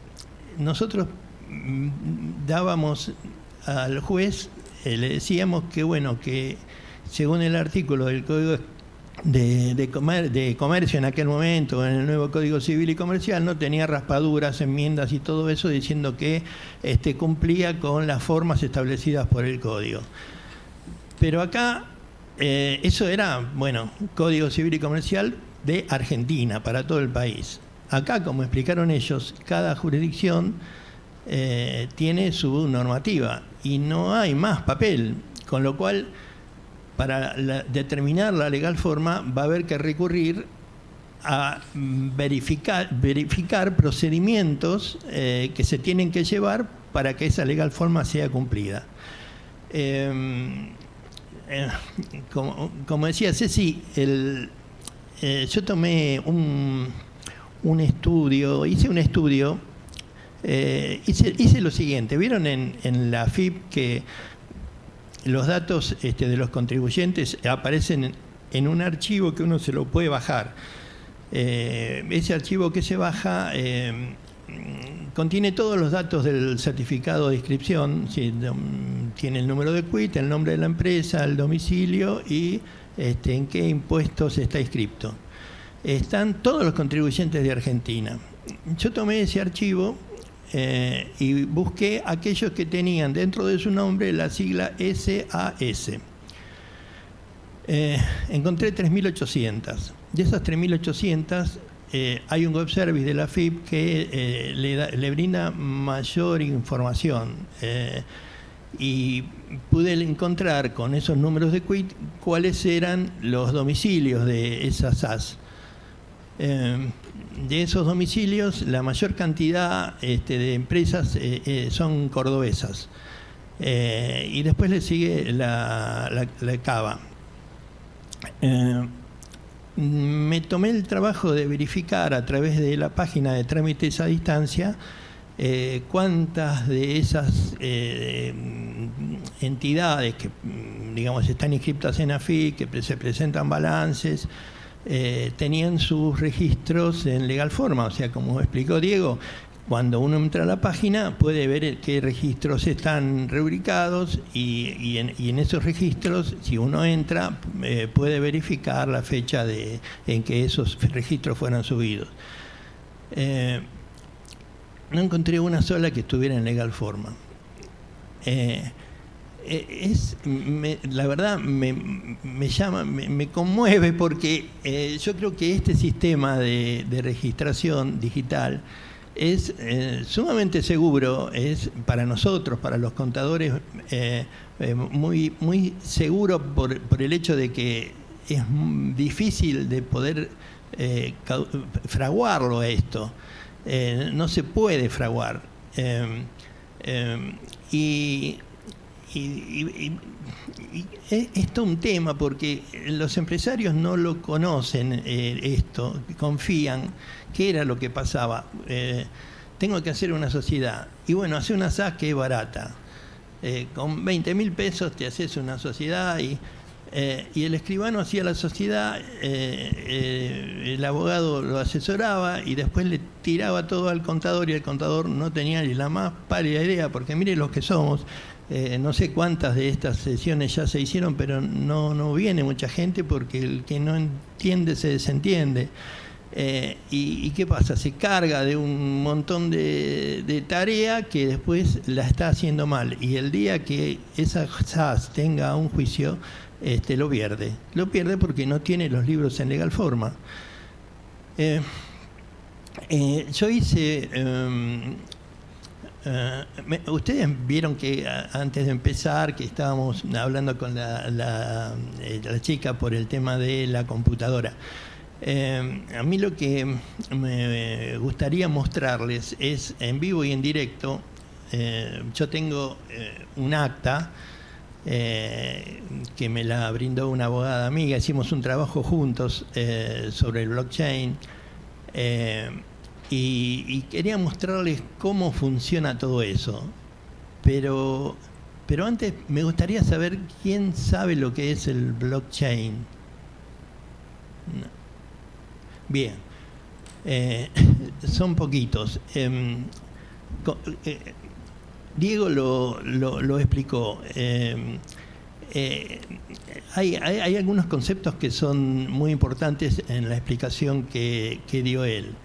nosotros dábamos al juez, le decíamos que bueno, que según el artículo del Código de Comercio en aquel momento, en el nuevo Código Civil y Comercial, no tenía raspaduras, enmiendas y todo eso, diciendo que cumplía con las formas establecidas por el Código. Pero acá, eso era, bueno, Código Civil y Comercial de Argentina, para todo el país. Acá, como explicaron ellos, cada jurisdicción tiene su normativa y no hay más papel, con lo cual para determinar la legal forma va a haber que recurrir a verificar procedimientos que se tienen que llevar para que esa legal forma sea cumplida. Como decía Ceci, yo tomé un estudio, hice lo siguiente. ¿Vieron en la FIP que los datos de los contribuyentes aparecen en un archivo que uno se lo puede bajar? Ese archivo que se baja contiene todos los datos del certificado de inscripción, ¿sí? Tiene el número de quit, el nombre de la empresa, el domicilio y en qué impuestos está inscripto. Están todos los contribuyentes de Argentina. Yo tomé ese archivo y busqué aquellos que tenían dentro de su nombre la sigla SAS. Encontré 3.800. De esas 3.800 hay un web service de la FIP que le brinda mayor información, y pude encontrar con esos números de quit cuáles eran los domicilios de esas SAS. De esos domicilios, la mayor cantidad de empresas son cordobesas, y después le sigue la Cava. Me tomé el trabajo de verificar a través de la página de trámites a distancia cuántas de esas entidades que, digamos, están inscritas en AFIP, que se presentan balances, tenían sus registros en legal forma. O sea, como explicó Diego, cuando uno entra a la página puede ver qué registros están rubricados, y en esos registros, si uno entra, puede verificar la fecha en que esos registros fueron subidos. No encontré una sola que estuviera en legal forma. La verdad me conmueve, porque yo creo que este sistema de registración digital es sumamente seguro, es para nosotros, para los contadores, muy, muy seguro por el hecho de que es difícil de poder fraguarlo esto. Y es todo un tema porque los empresarios no lo conocen esto, confían. ¿Qué era lo que pasaba? Tengo que hacer una sociedad. Y bueno, hacer una SAS que es barata. Con 20.000 pesos te haces una sociedad y el escribano hacía la sociedad, el abogado lo asesoraba y después le tiraba todo al contador y el contador no tenía ni la más pálida idea, porque mire los que somos, no sé cuántas de estas sesiones ya se hicieron, pero no viene mucha gente porque el que no entiende se desentiende. ¿Y qué pasa? Se carga de un montón de tarea que después la está haciendo mal. Y el día que esa SAS tenga un juicio, lo pierde. Lo pierde porque no tiene los libros en legal forma. Yo hice... ustedes vieron que antes de empezar, que estábamos hablando con la chica por el tema de la computadora. A mí lo que me gustaría mostrarles es en vivo y en directo. Yo tengo un acta que me la brindó una abogada amiga, hicimos un trabajo juntos sobre el blockchain y quería mostrarles cómo funciona todo eso, pero antes me gustaría saber quién sabe lo que es el blockchain. No. Bien, son poquitos. Diego lo explicó. Hay algunos conceptos que son muy importantes en la explicación que dio él.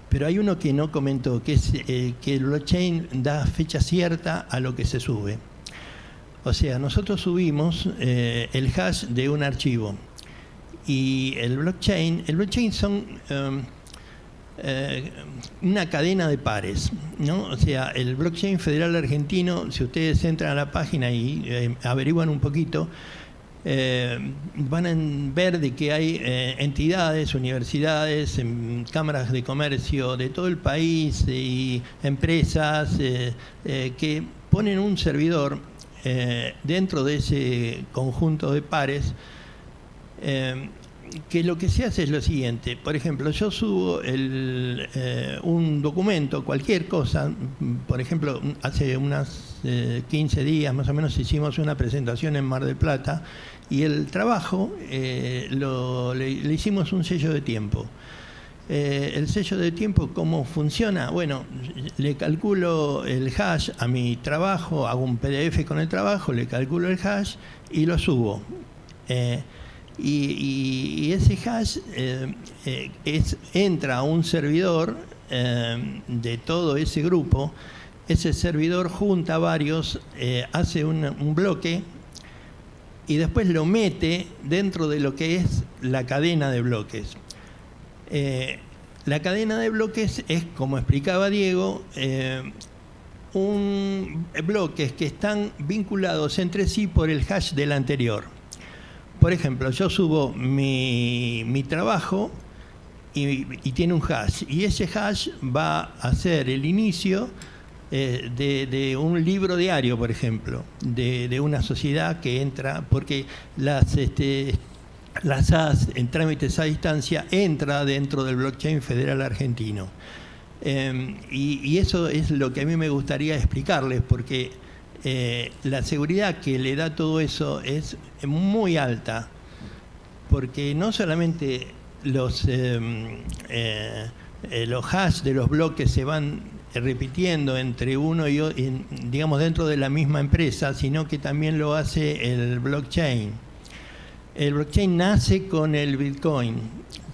Pero hay uno que no comentó, que es que el blockchain da fecha cierta a lo que se sube. O sea, nosotros subimos el hash de un archivo. Y el blockchain son una cadena de pares, ¿no? O sea, el blockchain federal argentino, si ustedes entran a la página y averiguan un poquito, van a ver de que hay entidades, universidades, cámaras de comercio de todo el país y empresas que ponen un servidor dentro de ese conjunto de pares. Que lo que se hace es lo siguiente. Por ejemplo, yo subo un documento, cualquier cosa. Por ejemplo, hace unas 15 días más o menos hicimos una presentación en Mar del Plata y el trabajo le hicimos un sello de tiempo. El sello de tiempo, ¿cómo funciona? Bueno, le calculo el hash a mi trabajo, hago un PDF con el trabajo, le calculo el hash y lo subo. Y ese hash entra a un servidor de todo ese grupo. Ese servidor junta varios, hace un bloque y después lo mete dentro de lo que es la cadena de bloques. La cadena de bloques es, como explicaba Diego, bloques que están vinculados entre sí por el hash del anterior. Por ejemplo, yo subo mi trabajo y tiene un hash. Y ese hash va a ser el inicio de un libro diario, por ejemplo, de una sociedad que entra, porque las SAS en trámites a distancia entra dentro del blockchain federal argentino. Y eso es lo que a mí me gustaría explicarles, porque la seguridad que le da todo eso es muy alta, porque no solamente los hash de los bloques se van repitiendo entre uno y otro, digamos dentro de la misma empresa, sino que también lo hace el blockchain. El blockchain nace con el Bitcoin.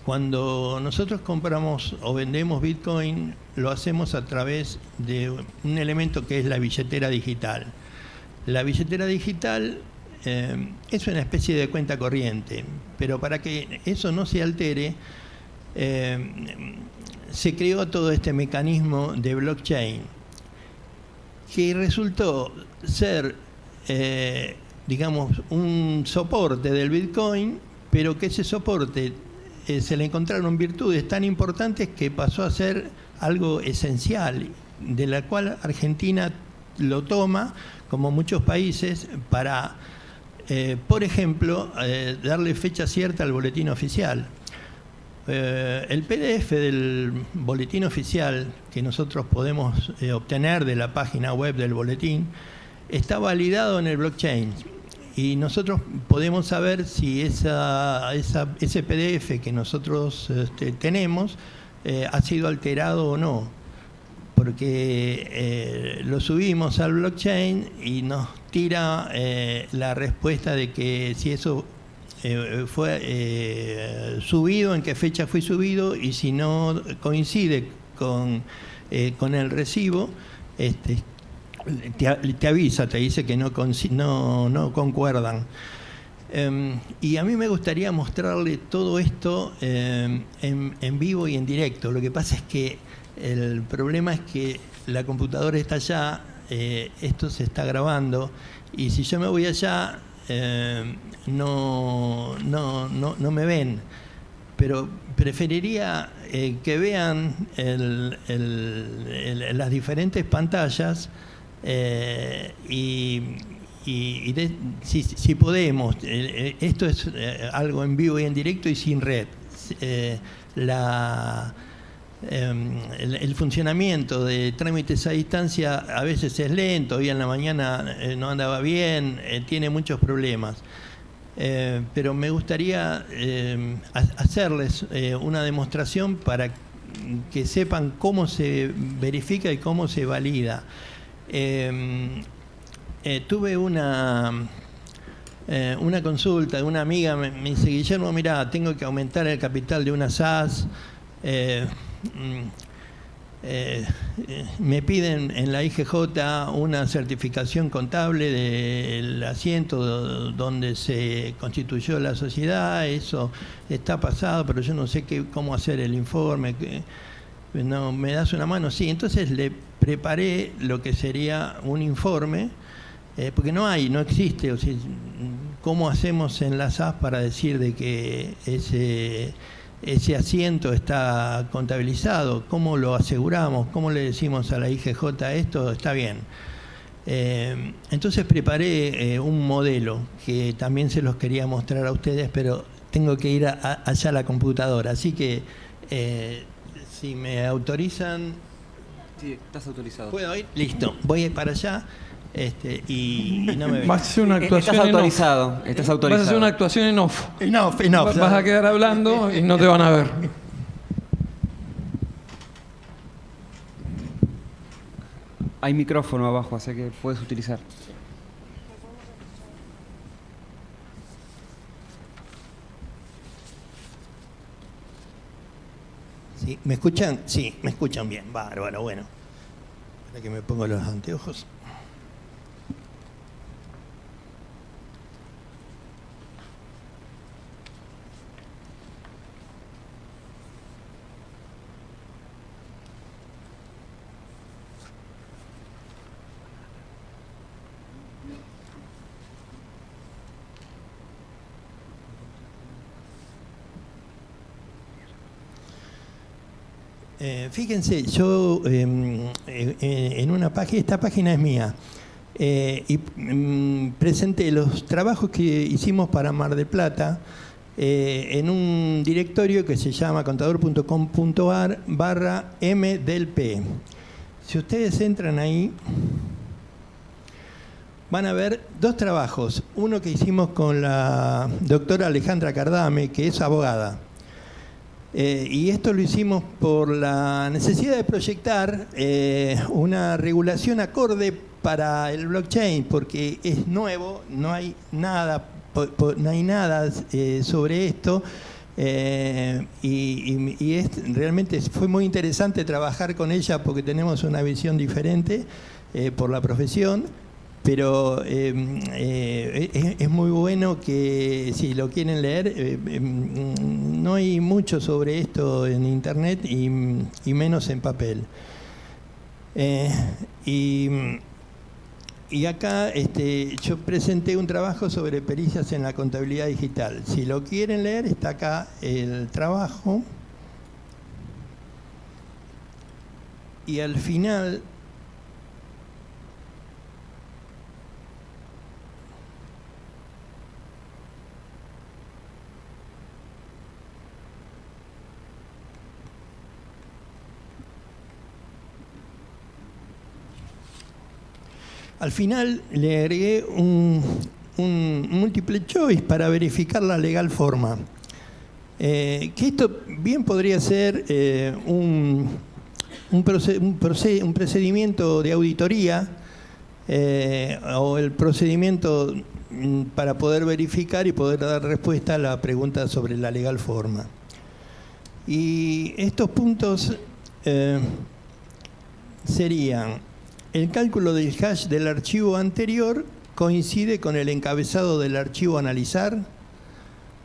Cuando nosotros compramos o vendemos Bitcoin, lo hacemos a través de un elemento que es la billetera digital. La billetera digital es una especie de cuenta corriente, pero para que eso no se altere, se creó todo este mecanismo de blockchain, que resultó ser, digamos, un soporte del Bitcoin, pero que ese soporte se le encontraron virtudes tan importantes que pasó a ser algo esencial, de la cual Argentina lo toma como muchos países, para, por ejemplo, darle fecha cierta al boletín oficial. El PDF del boletín oficial que nosotros podemos obtener de la página web del boletín está validado en el blockchain y nosotros podemos saber si ese PDF que nosotros tenemos ha sido alterado o no, porque lo subimos al blockchain y nos tira la respuesta de que si eso fue subido, en qué fecha fue subido, y si no coincide con el recibo, te avisa, te dice que no concuerdan. Y a mí me gustaría mostrarle todo esto en vivo y en directo. Lo que pasa es que el problema es que la computadora está allá, esto se está grabando, y si yo me voy allá, no me ven, pero preferiría que vean las diferentes pantallas si podemos. Esto es algo en vivo y en directo y sin red. El funcionamiento de trámites a distancia a veces es lento, hoy en la mañana no andaba bien, tiene muchos problemas. Pero me gustaría hacerles una demostración para que sepan cómo se verifica y cómo se valida. Tuve una consulta de una amiga, me dice: Guillermo, mirá, tengo que aumentar el capital de una SAS. Me piden en la IGJ una certificación contable del asiento donde se constituyó la sociedad. Eso está pasado, pero yo no sé cómo hacer el informe. No, ¿me das una mano? Sí, entonces le preparé lo que sería un informe, porque no existe. O sea, ¿cómo hacemos en la SAS para decir de que ese asiento está contabilizado? ¿Cómo lo aseguramos? ¿Cómo le decimos a la IGJ esto está bien? Entonces preparé un modelo que también se los quería mostrar a ustedes, pero tengo que ir allá a la computadora. Así que si me autorizan... Sí, estás autorizado. ¿Puedo ir? Listo, voy para allá. Y no me ven. Vas a hacer una actuación Estás autorizado. Vas a hacer una actuación en off. Enough. Vas a quedar hablando y no te van a ver. Hay micrófono abajo, así que puedes utilizar. ¿Sí? ¿Me escuchan? Sí, me escuchan bien. Bárbaro, bueno. Espera que me pongo los anteojos. Fíjense, yo en una página, esta página es mía, y presenté los trabajos que hicimos para Mar del Plata en un directorio que se llama contador.com.ar/mdelp. Si ustedes entran ahí, van a ver dos trabajos. Uno que hicimos con la doctora Alejandra Cardame, que es abogada. Y esto lo hicimos por la necesidad de proyectar una regulación acorde para el blockchain, porque es nuevo, no hay nada sobre esto, y realmente fue muy interesante trabajar con ella porque tenemos una visión diferente por la profesión. Pero es muy bueno que si lo quieren leer, no hay mucho sobre esto en internet y menos en papel. Y acá yo presenté un trabajo sobre pericias en la contabilidad digital. Si lo quieren leer, está acá el trabajo. Y al final Al final le agregué un multiple choice para verificar la legal forma. Que esto bien podría ser un procedimiento de auditoría o el procedimiento para poder verificar y poder dar respuesta a la pregunta sobre la legal forma. Y estos puntos serían: el cálculo del hash del archivo anterior coincide con el encabezado del archivo a analizar.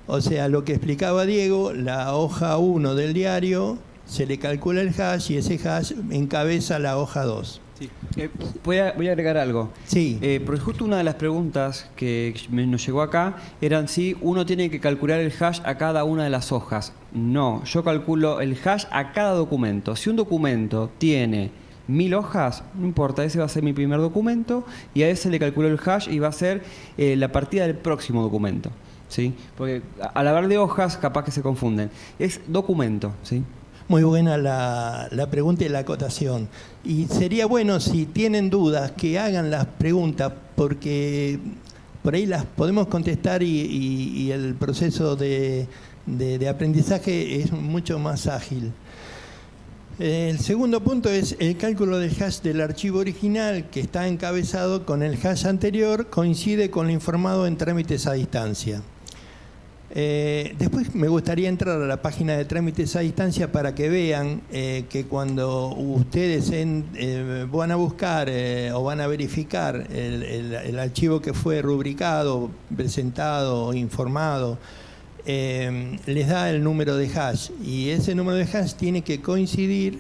O sea, lo que explicaba Diego, la hoja 1 del diario, se le calcula el hash y ese hash encabeza la hoja 2. Sí. Voy a agregar algo. Sí. Porque justo una de las preguntas que nos llegó acá eran si uno tiene que calcular el hash a cada una de las hojas. No, yo calculo el hash a cada documento. Si un documento tiene 1000 hojas, no importa, ese va a ser mi primer documento y a ese le calculo el hash y va a ser la partida del próximo documento, ¿sí? Porque al hablar de hojas capaz que se confunden. Es documento, ¿sí? Muy buena la pregunta y la acotación. Y sería bueno, si tienen dudas, que hagan las preguntas, porque por ahí las podemos contestar y el proceso de aprendizaje es mucho más ágil. El segundo punto es el cálculo del hash del archivo original, que está encabezado con el hash anterior, coincide con lo informado en trámites a distancia. Después me gustaría entrar a la página de trámites a distancia para que vean que cuando ustedes van a buscar o van a verificar el archivo que fue rubricado, presentado o informado, les da el número de hash, y ese número de hash tiene que coincidir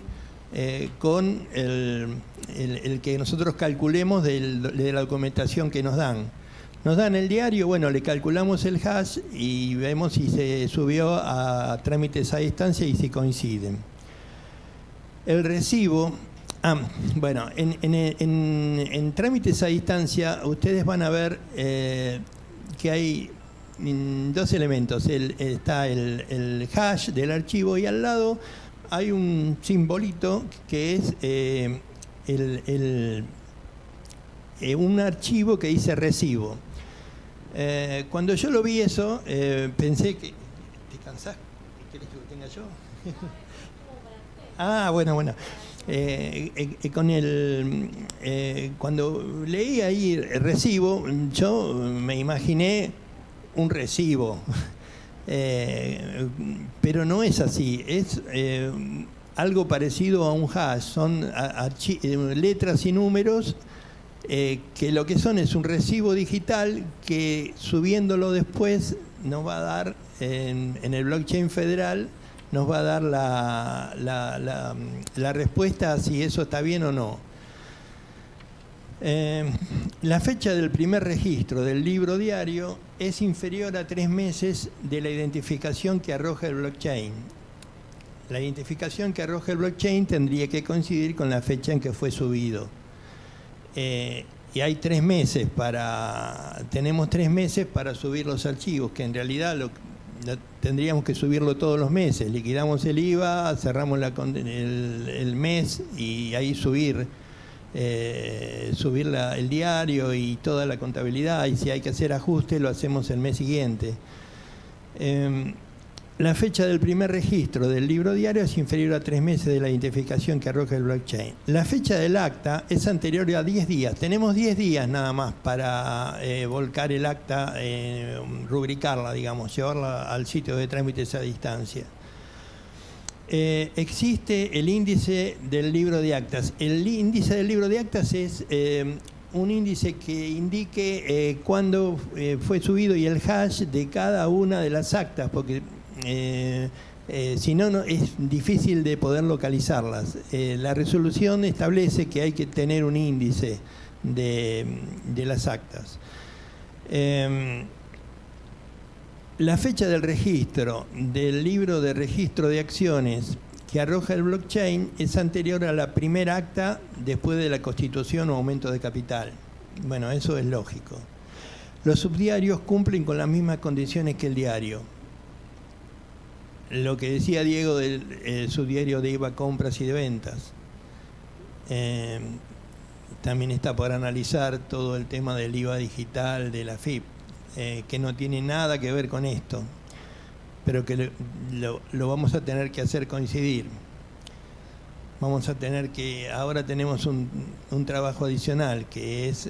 con el que nosotros calculemos de la documentación que nos dan. Nos dan el diario, bueno, le calculamos el hash y vemos si se subió a trámites a distancia y si coinciden. El recibo, bueno, en trámites a distancia ustedes van a ver que hay dos elementos. Está el hash del archivo y al lado hay un simbolito que es un archivo que dice recibo. Cuando yo lo vi eso, pensé que... ¿Te cansás? ¿Querés que lo tenga yo? Bueno. Cuando leí ahí recibo, yo me imaginé un recibo, pero no es así, es algo parecido a un hash, son letras y números que lo que son es un recibo digital que subiéndolo después nos va a dar en el blockchain federal, nos va a dar la respuesta a si eso está bien o no. La fecha del primer registro del libro diario es inferior a 3 meses de la identificación que arroja el blockchain. La identificación que arroja el blockchain tendría que coincidir con la fecha en que fue subido. Y hay 3 meses tenemos 3 meses para subir los archivos, que en realidad tendríamos que subirlo todos los meses. Liquidamos el IVA, cerramos el mes y ahí subir el diario y toda la contabilidad, y si hay que hacer ajuste lo hacemos el mes siguiente. La fecha del primer registro del libro diario es inferior a 3 meses de la identificación que arroja el blockchain. La fecha del acta es anterior a 10 días. Tenemos 10 días nada más para volcar el acta, rubricarla, digamos, llevarla al sitio de trámites a distancia. Existe el índice del libro de actas. El índice del libro de actas es un índice que indique cuándo fue subido y el hash de cada una de las actas, porque si no, es difícil de poder localizarlas. La resolución establece que hay que tener un índice de las actas. La fecha del registro del libro de registro de acciones que arroja el blockchain es anterior a la primera acta después de la constitución o aumento de capital. Bueno, eso es lógico. Los subdiarios cumplen con las mismas condiciones que el diario. Lo que decía Diego del subdiario de IVA compras y de ventas. también está por analizar todo el tema del IVA digital de la AFIP, que no tiene nada que ver con esto, pero que lo vamos a tener que hacer coincidir. Vamos a tener que, ahora tenemos un trabajo adicional, que es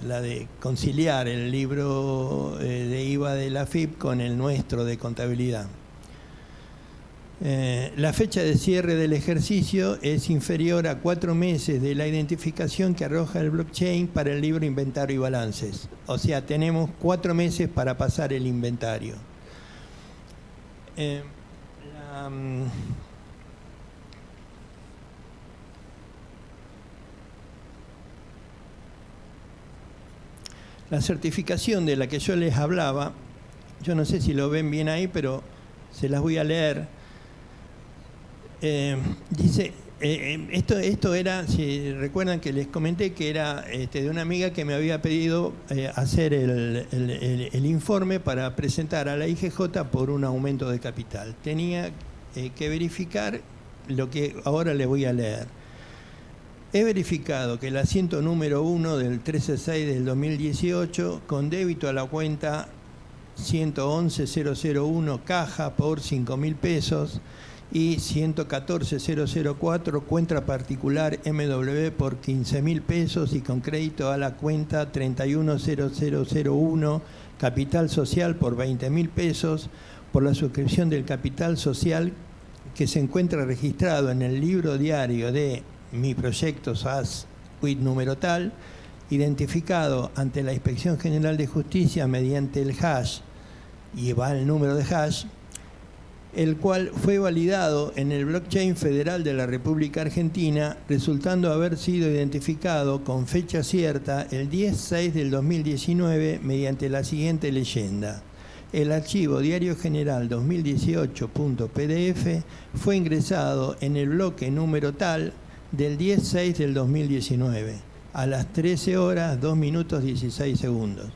la de conciliar el libro de IVA de la AFIP con el nuestro de contabilidad. La fecha de cierre del ejercicio es inferior a 4 meses de la identificación que arroja el blockchain para el libro inventario y balances. O sea, tenemos 4 meses para pasar el inventario. La certificación de la que yo les hablaba, yo no sé si lo ven bien ahí, pero se las voy a leer. Dice, esto era, si recuerdan que les comenté que era de una amiga que me había pedido hacer el informe para presentar a la IGJ por un aumento de capital. Tenía que verificar lo que ahora les voy a leer. He verificado que el asiento número 1 del 13-6 del 2018, con débito a la cuenta 111.001 caja por 5.000 pesos y 114.004 cuenta particular MW por 15.000 pesos y con crédito a la cuenta 31.0001 capital social por 20.000 pesos por la suscripción del capital social que se encuentra registrado en el libro diario de mi proyecto SAS quit número tal, identificado ante la Inspección General de Justicia mediante el hash, y va el número de hash, el cual fue validado en el blockchain federal de la República Argentina, resultando haber sido identificado con fecha cierta el 10/6 del 2019 mediante la siguiente leyenda. El archivo Diario General 2018.pdf fue ingresado en el bloque número tal del 10/6 del 2019 a las 13 horas 2 minutos 16 segundos.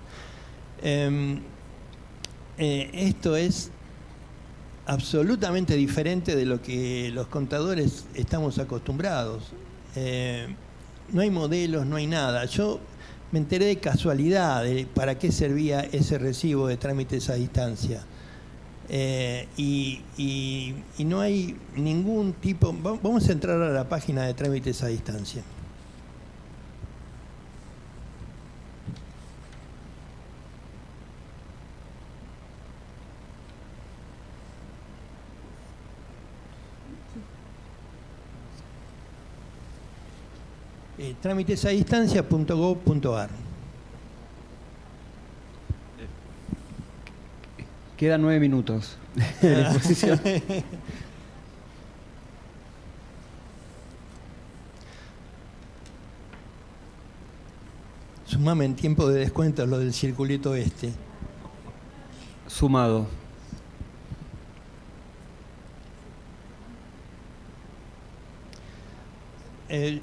Esto es absolutamente diferente de lo que los contadores estamos acostumbrados. No hay modelos, no hay nada. Yo me enteré de casualidad de para qué servía ese recibo de trámites a distancia. Y no hay ningún tipo. Vamos a entrar a la página de trámites a distancia. Trámitesadistancia.gov.ar. Quedan 9 minutos de exposición. Sumame en tiempo de descuento lo del circulito este. Sumado.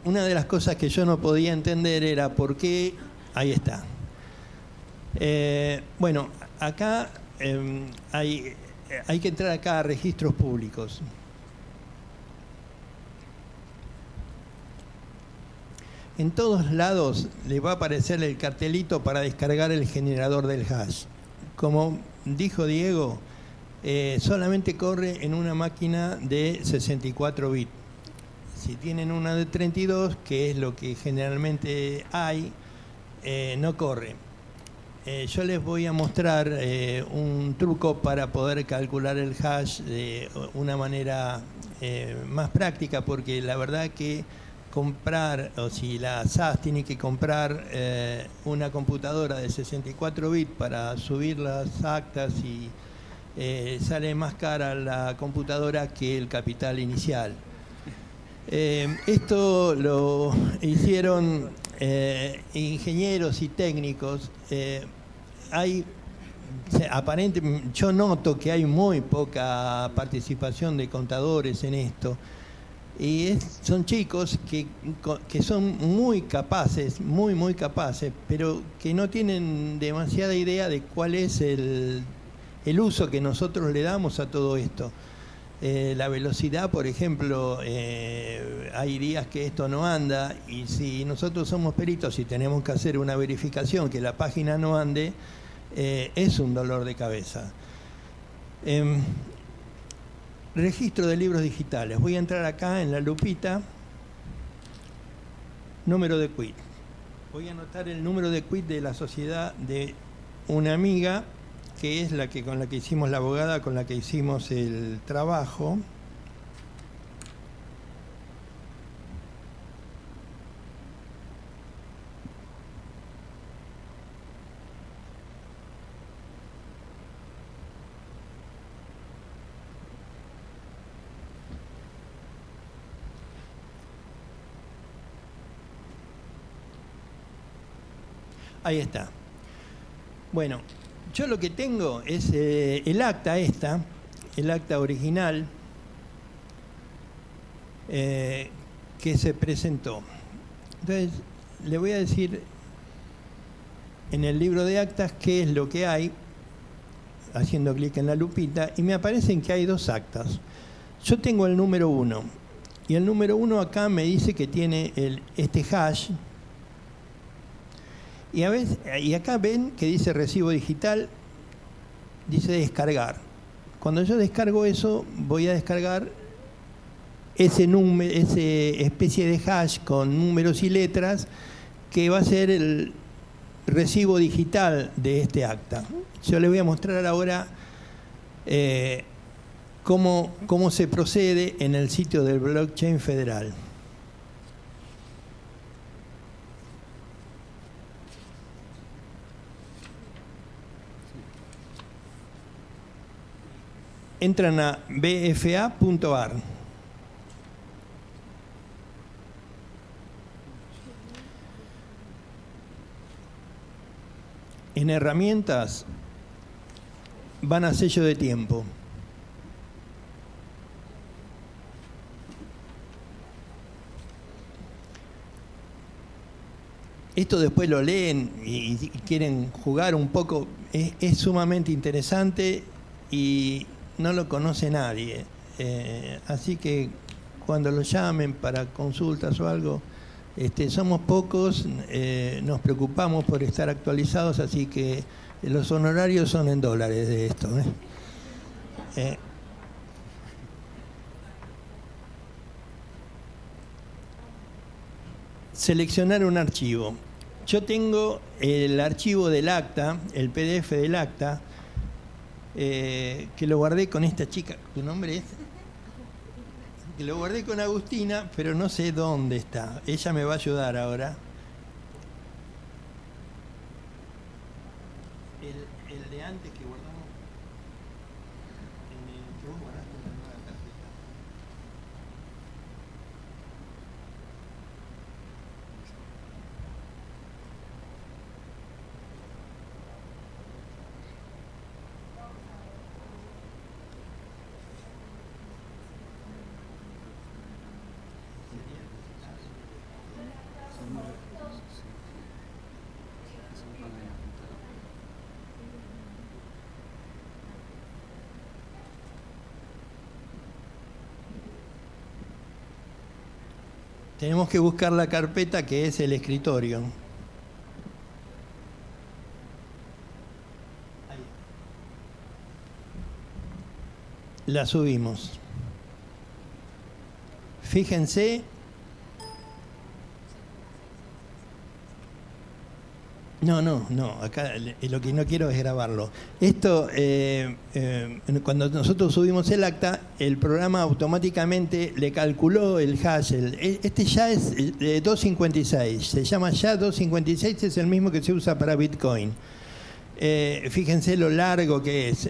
Una de las cosas que yo no podía entender era por qué. Ahí está. Bueno, acá hay que entrar acá a registros públicos. En todos lados le va a aparecer el cartelito para descargar el generador del hash. Como dijo Diego, solamente corre en una máquina de 64 bits. Si tienen una de 32, que es lo que generalmente hay, no corre. Yo les voy a mostrar un truco para poder calcular el hash de una manera más práctica, porque la verdad que comprar, o si la SAS tiene que comprar una computadora de 64 bits para subir las actas y sale más cara la computadora que el capital inicial. Esto lo hicieron ingenieros y técnicos. Aparentemente, yo noto que hay muy poca participación de contadores en esto. Y son chicos que son muy capaces, muy capaces, pero que no tienen demasiada idea de cuál es el uso que nosotros le damos a todo esto. La velocidad, por ejemplo, hay días que esto no anda, y si nosotros somos peritos y tenemos que hacer una verificación que la página no ande, es un dolor de cabeza. Registro de libros digitales. Voy a entrar acá en la lupita. Número de quit. Voy a anotar el número de quit de la sociedad de una amiga, que es con la que hicimos la abogada, con la que hicimos el trabajo. Ahí está. Bueno, yo lo que tengo es el acta el acta original que se presentó. Entonces, le voy a decir en el libro de actas qué es lo que hay, haciendo clic en la lupita, y me aparecen que hay 2 actas. Yo tengo el número 1, y el número 1 acá me dice que tiene este hash. Y acá ven que dice recibo digital, dice descargar. Cuando yo descargo eso, voy a descargar ese especie de hash con números y letras que va a ser el recibo digital de este acta. Yo les voy a mostrar ahora cómo se procede en el sitio del blockchain federal. Entran a bfa.ar. En herramientas van a sello de tiempo. Esto después lo leen y quieren jugar un poco. Es sumamente interesante y no lo conoce nadie, así que cuando lo llamen para consultas o algo, somos pocos, nos preocupamos por estar actualizados, así que los honorarios son en dólares de esto. Seleccionar un archivo. Yo tengo el archivo del acta, el PDF del acta, que lo guardé con esta chica. ¿Tu nombre es? Que lo guardé con Agustina, pero no sé dónde está. Ella me va a ayudar ahora. El de antes que guardamos, en el que vos guardaste la nueva tarjeta. Tenemos que buscar la carpeta que es el escritorio. Ahí. La subimos. Fíjense. No, acá lo que no quiero es grabarlo. Esto, cuando nosotros subimos el acta, el programa automáticamente le calculó el hash. Este ya es 256, se llama ya 256, es el mismo que se usa para Bitcoin. Fíjense lo largo que es.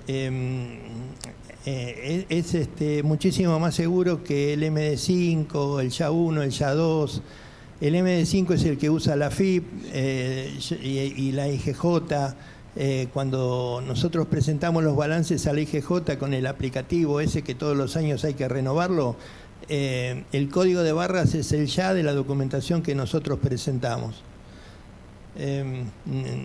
Es muchísimo más seguro que el MD5, el SHA-1, el SHA-2. El MD5 es el que usa la FIP y la IGJ. Cuando nosotros presentamos los balances a la IGJ con el aplicativo ese que todos los años hay que renovarlo, el código de barras es el ya de la documentación que nosotros presentamos.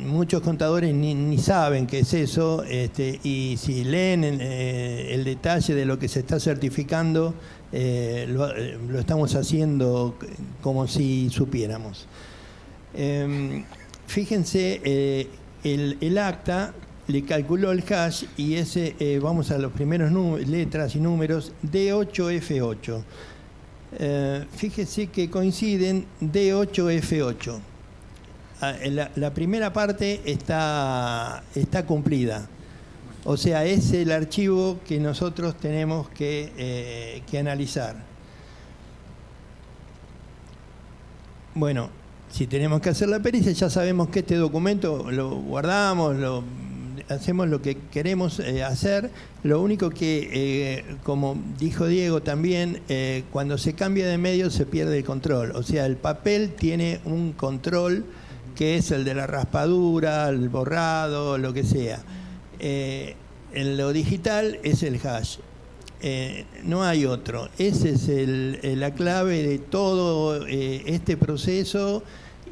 muchos contadores ni saben qué es eso, y si leen el detalle de lo que se está certificando, lo estamos haciendo como si supiéramos. Fíjense, el acta le calculó el hash y ese, vamos a los primeros letras y números, D8F8. Fíjese que coinciden D8F8. La primera parte está cumplida. O sea, es el archivo que nosotros tenemos que analizar. Bueno, si tenemos que hacer la pericia, ya sabemos que este documento lo guardamos, hacemos lo que queremos hacer. Lo único que, como dijo Diego también, cuando se cambia de medio se pierde el control. O sea, el papel tiene un control que es el de la raspadura, el borrado, lo que sea. En lo digital es el hash. No hay otro. Esa es la clave de todo este proceso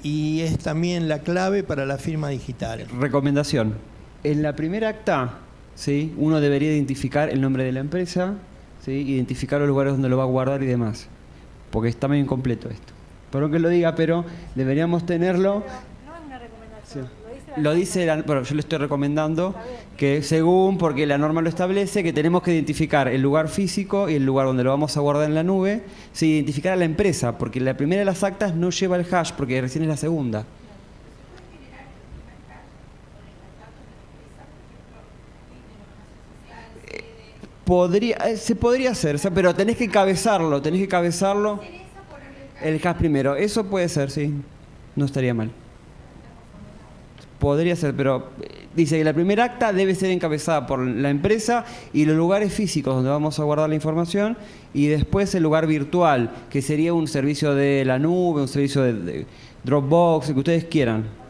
y es también la clave para la firma digital. Recomendación. En la primera acta, ¿sí?, uno debería identificar el nombre de la empresa, ¿sí?, identificar los lugares donde lo va a guardar y demás. Porque está medio incompleto esto. Perdón que lo diga, pero deberíamos tenerlo. No es una recomendación. Sí. Lo dice bueno, yo le estoy recomendando que según, porque la norma lo establece, que tenemos que identificar el lugar físico y el lugar donde lo vamos a guardar en la nube, sí, identificar a la empresa, porque la primera de las actas no lleva el hash, porque recién es la segunda. Se podría hacer, pero tenés que encabezarlo. El hash primero, eso puede ser, sí, no estaría mal. Podría ser, pero dice que la primera acta debe ser encabezada por la empresa y los lugares físicos donde vamos a guardar la información, y después el lugar virtual, que sería un servicio de la nube, un servicio de Dropbox, el que ustedes quieran.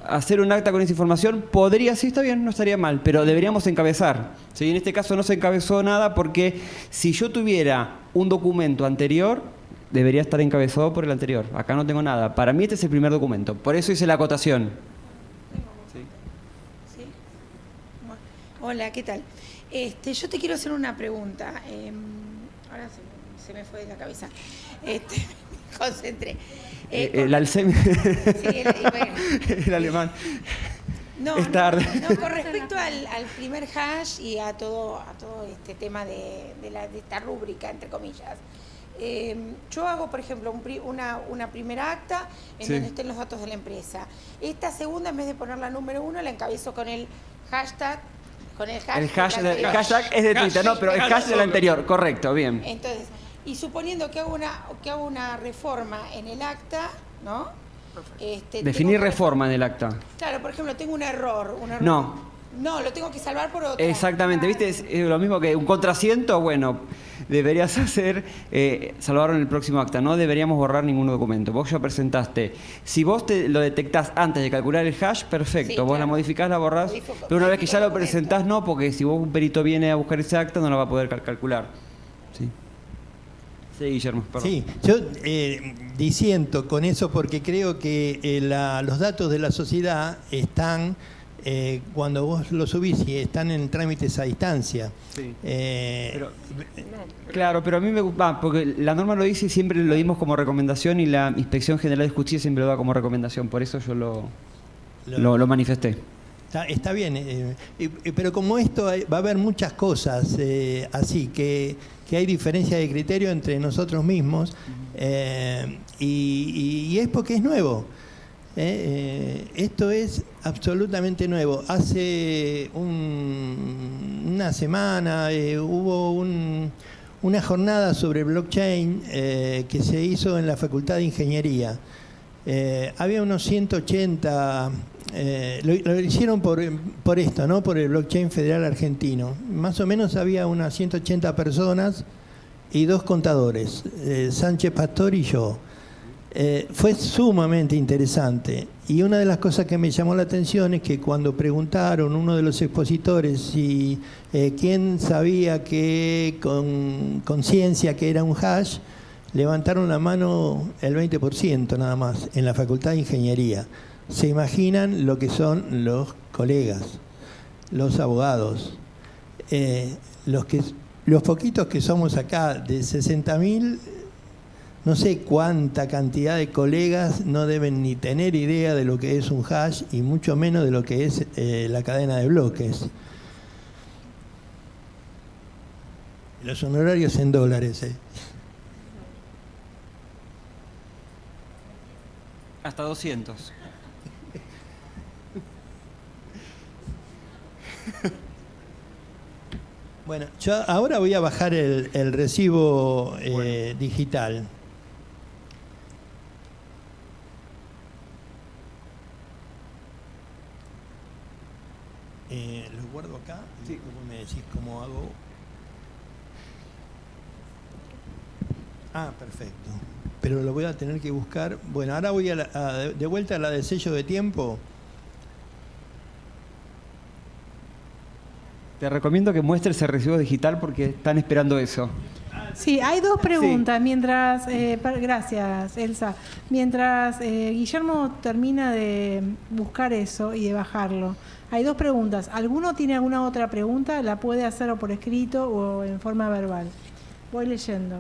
Hacer un acta con esa información podría, sí, está bien, no estaría mal, pero deberíamos encabezar. ¿Sí? En este caso no se encabezó nada porque si yo tuviera un documento anterior, debería estar encabezado por el anterior. Acá no tengo nada. Para mí este es el primer documento. Por eso hice la acotación. ¿Sí? Hola, ¿qué tal? Yo te quiero hacer una pregunta. Ahora se me fue de la cabeza. Me concentré. El Alzheimer. Sí, bueno. El alemán. No, es tarde. No, con respecto al primer hash y a todo este tema de esta rúbrica, entre comillas. Yo hago, por ejemplo, una primera acta en donde estén los datos de la empresa. Esta segunda, en vez de ponerla número 1, la encabezo con el hashtag. El hashtag es de Twitter, no, pero el hash del anterior, correcto, bien. Entonces, y suponiendo que hago una reforma en el acta, ¿no? Definir reforma en el acta. Claro, por ejemplo, tengo un error. No, lo tengo que salvar por otro. Exactamente, ¿viste? Es lo mismo que un contrasiento, bueno, deberías hacer, salvarlo en el próximo acta, no deberíamos borrar ningún documento. Vos ya presentaste. Si vos lo detectás antes de calcular el hash, perfecto, sí, vos claro, la modificás, la borrás, pero una vez que ya lo presentás, no, porque si vos un perito viene a buscar ese acta, no lo va a poder calcular. Sí. Sí, Guillermo, perdón. Sí, yo disiento con eso porque creo que los datos de la sociedad están... cuando vos lo subís y están en trámites a distancia. Sí. Claro, pero a mí me gusta, porque la norma lo dice y siempre lo dimos como recomendación y la Inspección General de Justicia siempre lo da como recomendación, por eso yo lo manifesté. Está bien, pero como esto va a haber muchas cosas así, que hay diferencia de criterio entre nosotros mismos, y es porque es nuevo. Esto es absolutamente nuevo. Hace una semana hubo una jornada sobre blockchain que se hizo en la Facultad de Ingeniería. Había unos 180, lo hicieron por esto, ¿no? Por el blockchain federal argentino. Más o menos había unas 180 personas y 2 contadores, Sánchez Pastor y yo. Fue sumamente interesante y una de las cosas que me llamó la atención es que cuando preguntaron uno de los expositores si quién sabía que con conciencia que era un hash, levantaron la mano el 20% nada más en la Facultad de Ingeniería. ¿Se imaginan lo que son los colegas, los abogados, los poquitos que somos acá, de 60.000, no sé cuánta cantidad de colegas no deben ni tener idea de lo que es un hash y mucho menos de lo que es la cadena de bloques? Los honorarios en dólares. Hasta 200. Bueno, yo ahora voy a bajar el recibo digital. Lo guardo acá y después me decís cómo hago. Ah, perfecto. Pero lo voy a tener que buscar. Bueno, ahora voy de vuelta a la de sello de tiempo. Te recomiendo que muestres ese recibo digital porque están esperando eso. Sí, hay dos preguntas. Mientras, gracias, Elsa. Mientras Guillermo termina de buscar eso y de bajarlo, hay dos preguntas. ¿Alguno tiene alguna otra pregunta? La puede hacer o por escrito o en forma verbal. Voy leyendo.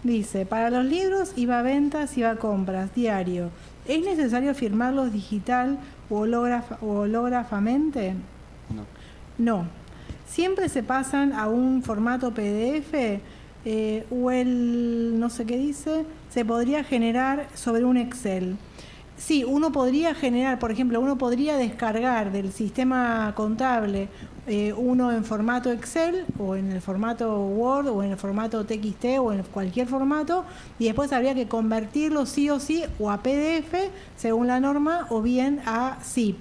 Dice, para los libros IVA ventas, IVA compras, diario, ¿es necesario firmarlos digital o hológrafamente? No. No. Siempre se pasan a un formato PDF o el, no sé qué dice, se podría generar sobre un Excel. Sí, uno podría generar, por ejemplo, uno podría descargar del sistema contable uno en formato Excel o en el formato Word o en el formato TXT o en cualquier formato, y después habría que convertirlo sí o sí o a PDF según la norma o bien a zip.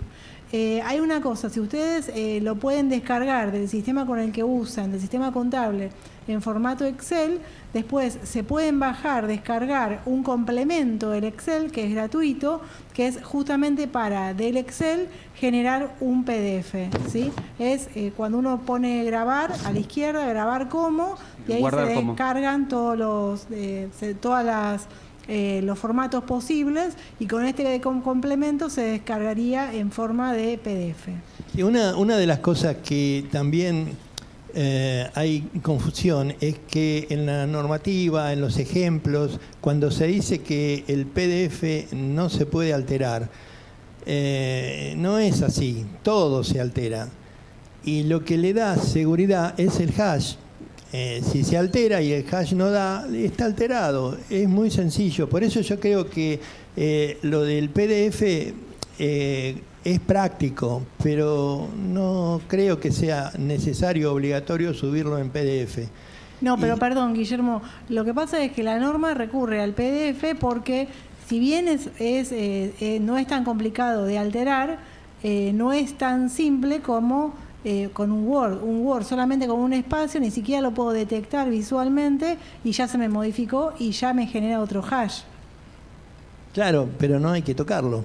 Hay una cosa, si ustedes lo pueden descargar del sistema con el que usan, del sistema contable, en formato Excel, después se pueden bajar, descargar un complemento del Excel que es gratuito, que es justamente para del Excel generar un PDF, ¿sí? Es cuando uno pone grabar a la izquierda, grabar como, y ahí Guardar se como. descargan todos los formatos posibles, y con este complemento se descargaría en forma de PDF. Y una de las cosas que también hay confusión es que en la normativa, en los ejemplos, cuando se dice que el PDF no se puede alterar, no es así, todo se altera. Y lo que le da seguridad es el hash. Si se altera y el hash no da, está alterado. Es muy sencillo. Por eso yo creo que lo del PDF es práctico, pero no creo que sea necesario o obligatorio subirlo en PDF. No, pero perdón, Guillermo, lo que pasa es que la norma recurre al PDF porque si bien no es tan complicado de alterar, no es tan simple como con un Word. Un Word solamente con un espacio, ni siquiera lo puedo detectar visualmente y ya se me modificó y ya me genera otro hash. Claro, pero no hay que tocarlo.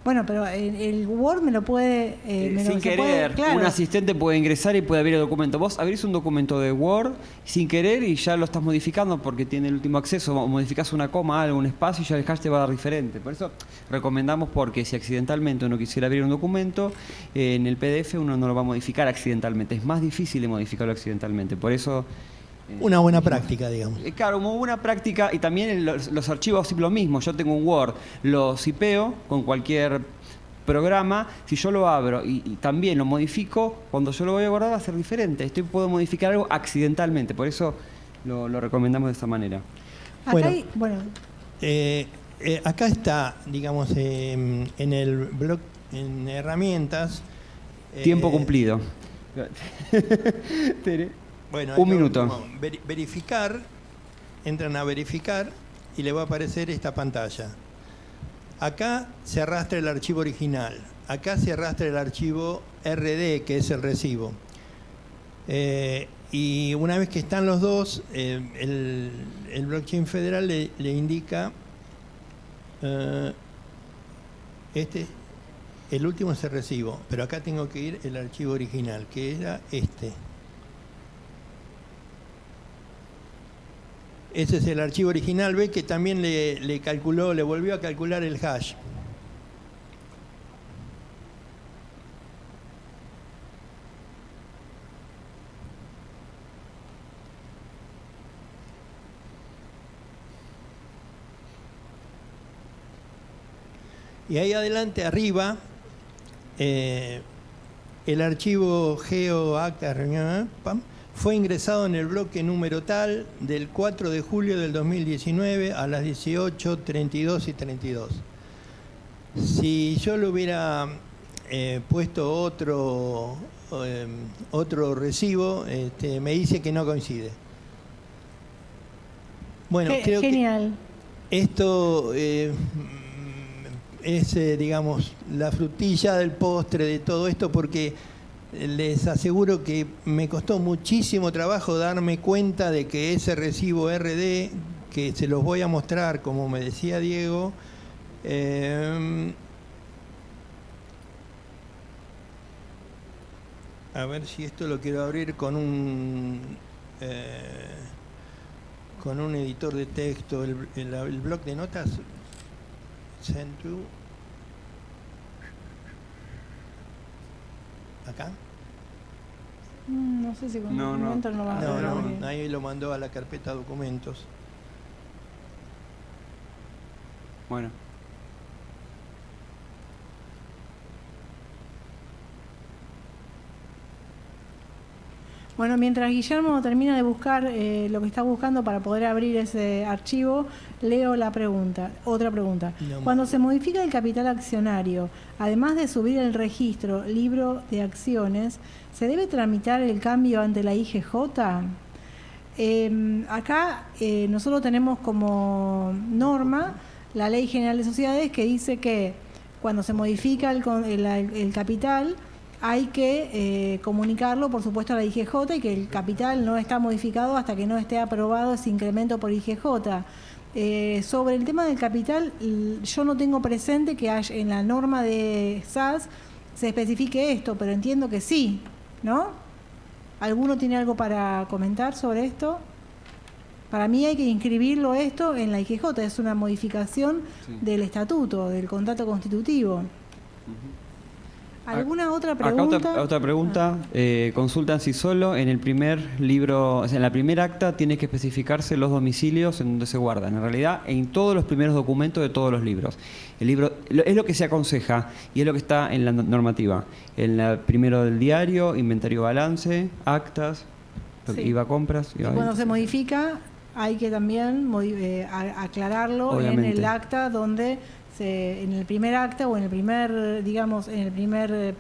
Bueno, pero el Word me lo puede... sin querer, claro. Un asistente puede ingresar y puede abrir el documento. Vos abrís un documento de Word sin querer y ya lo estás modificando porque tiene el último acceso. Modificás una coma, algo, un espacio y ya el hash te va a dar diferente. Por eso recomendamos, porque si accidentalmente uno quisiera abrir un documento, en el PDF uno no lo va a modificar accidentalmente. Es más difícil de modificarlo accidentalmente. Por eso... Una buena práctica, digamos. Claro, como buena práctica, y también los archivos lo mismo. Yo tengo un Word, lo zipeo con cualquier programa. Si yo lo abro y también lo modifico, cuando yo lo voy a guardar va a ser diferente. Puedo modificar algo accidentalmente, por eso lo recomendamos de esta manera. Acá está, digamos, en el blog, en herramientas. Tiempo cumplido. Bueno, un minuto. Verificar, entran a verificar y le va a aparecer esta pantalla. Acá se arrastra el archivo original, acá se arrastra el archivo RD, que es el recibo. Y una vez que están los dos, el blockchain federal le indica, el último es el recibo, pero acá tengo que ir el archivo original, que era este. Ese es el archivo original. Ve que también le calculó, le volvió a calcular el hash. Y ahí adelante, arriba, el archivo GeoActa fue ingresado en el bloque número tal del 4 de julio del 2019 a las 18:32 y 32. Si yo le hubiera puesto otro recibo, me dice que no coincide. Bueno, creo genial. que esto es, digamos, la frutilla del postre de todo esto, porque les aseguro que me costó muchísimo trabajo darme cuenta de que ese recibo RD, que se los voy a mostrar, como me decía Diego, a ver si esto lo quiero abrir con un editor de texto, el bloc de notas. Send to. ¿Acá? No sé si con el documento no va a No, ahí lo mandó a la carpeta documentos. Bueno. Bueno, mientras Guillermo termina de buscar lo que está buscando para poder abrir ese archivo, leo la pregunta, otra pregunta. No, Cuando se modifica el capital accionario, además de subir el registro libro de acciones, ¿se debe tramitar el cambio ante la IGJ? Acá nosotros tenemos como norma la Ley General de Sociedades, que dice que cuando se modifica el capital, hay que comunicarlo, por supuesto, a la IGJ, y que el capital no está modificado hasta que no esté aprobado ese incremento por IGJ. Sobre el tema del capital, yo no tengo presente que en la norma de SAS se especifique esto, pero entiendo que sí, ¿no? ¿Alguno tiene algo para comentar sobre esto? Para mí hay que inscribirlo esto en la IGJ, es una modificación del estatuto, del contrato constitutivo. ¿Alguna otra pregunta? Acá otra pregunta. Consultan si solo en el primer libro, o sea, en la primera acta tiene que especificarse los domicilios en donde se guardan. En realidad, en todos los primeros documentos de todos los libros. El libro es lo que se aconseja y es lo que está en la normativa. En el primero del diario, inventario balance, actas, Sí. IVA compras. Y cuando se modifica, hay que también aclararlo. Obviamente. En el acta donde en el primer acta o en el primer, digamos,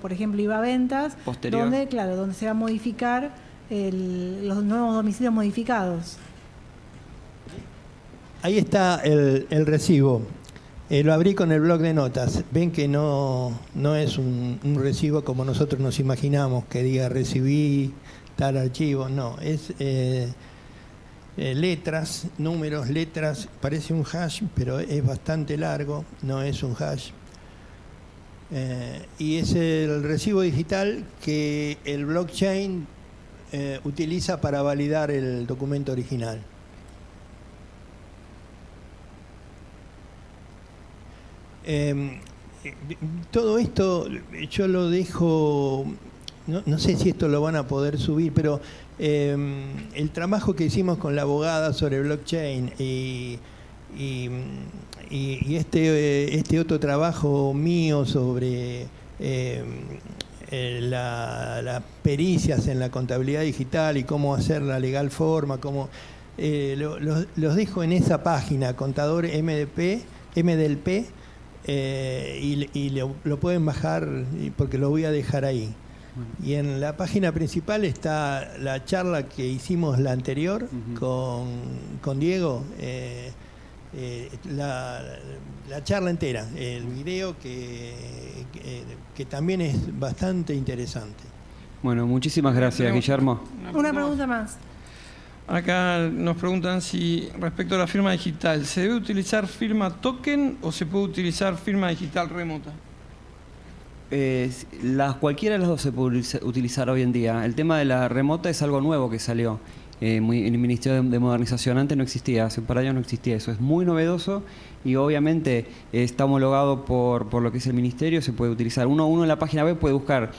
por ejemplo, IVA ventas, Posterior. donde se va a modificar los nuevos domicilios modificados. Ahí está el recibo. Lo abrí con el bloc de notas. Ven que no es un recibo como nosotros nos imaginamos, que diga recibí tal archivo. No, es letras, números, letras. Parece un hash, pero es bastante largo. No es un hash. Y es el recibo digital que el blockchain utiliza para validar el documento original. Todo esto yo lo dejo, no sé si esto lo van a poder subir, pero el trabajo que hicimos con la abogada sobre blockchain y este otro trabajo mío sobre las pericias en la contabilidad digital y cómo hacer la legal forma, los dejo en esa página, Contador MDLP, y lo pueden bajar porque lo voy a dejar ahí. Bueno. Y en la página principal está la charla que hicimos la anterior con Diego, la charla entera, el video que también es bastante interesante. Bueno, muchísimas gracias, Guillermo. Una pregunta más. Acá nos preguntan si respecto a la firma digital, ¿se debe utilizar firma token o se puede utilizar firma digital remota? Cualquiera de las dos se puede utilizar hoy en día. El tema de la remota es algo nuevo que salió en el Ministerio de Modernización. Antes no existía, hace un par de años no existía eso. Es muy novedoso y obviamente está homologado por lo que es el Ministerio, se puede utilizar. Uno en la página web puede buscar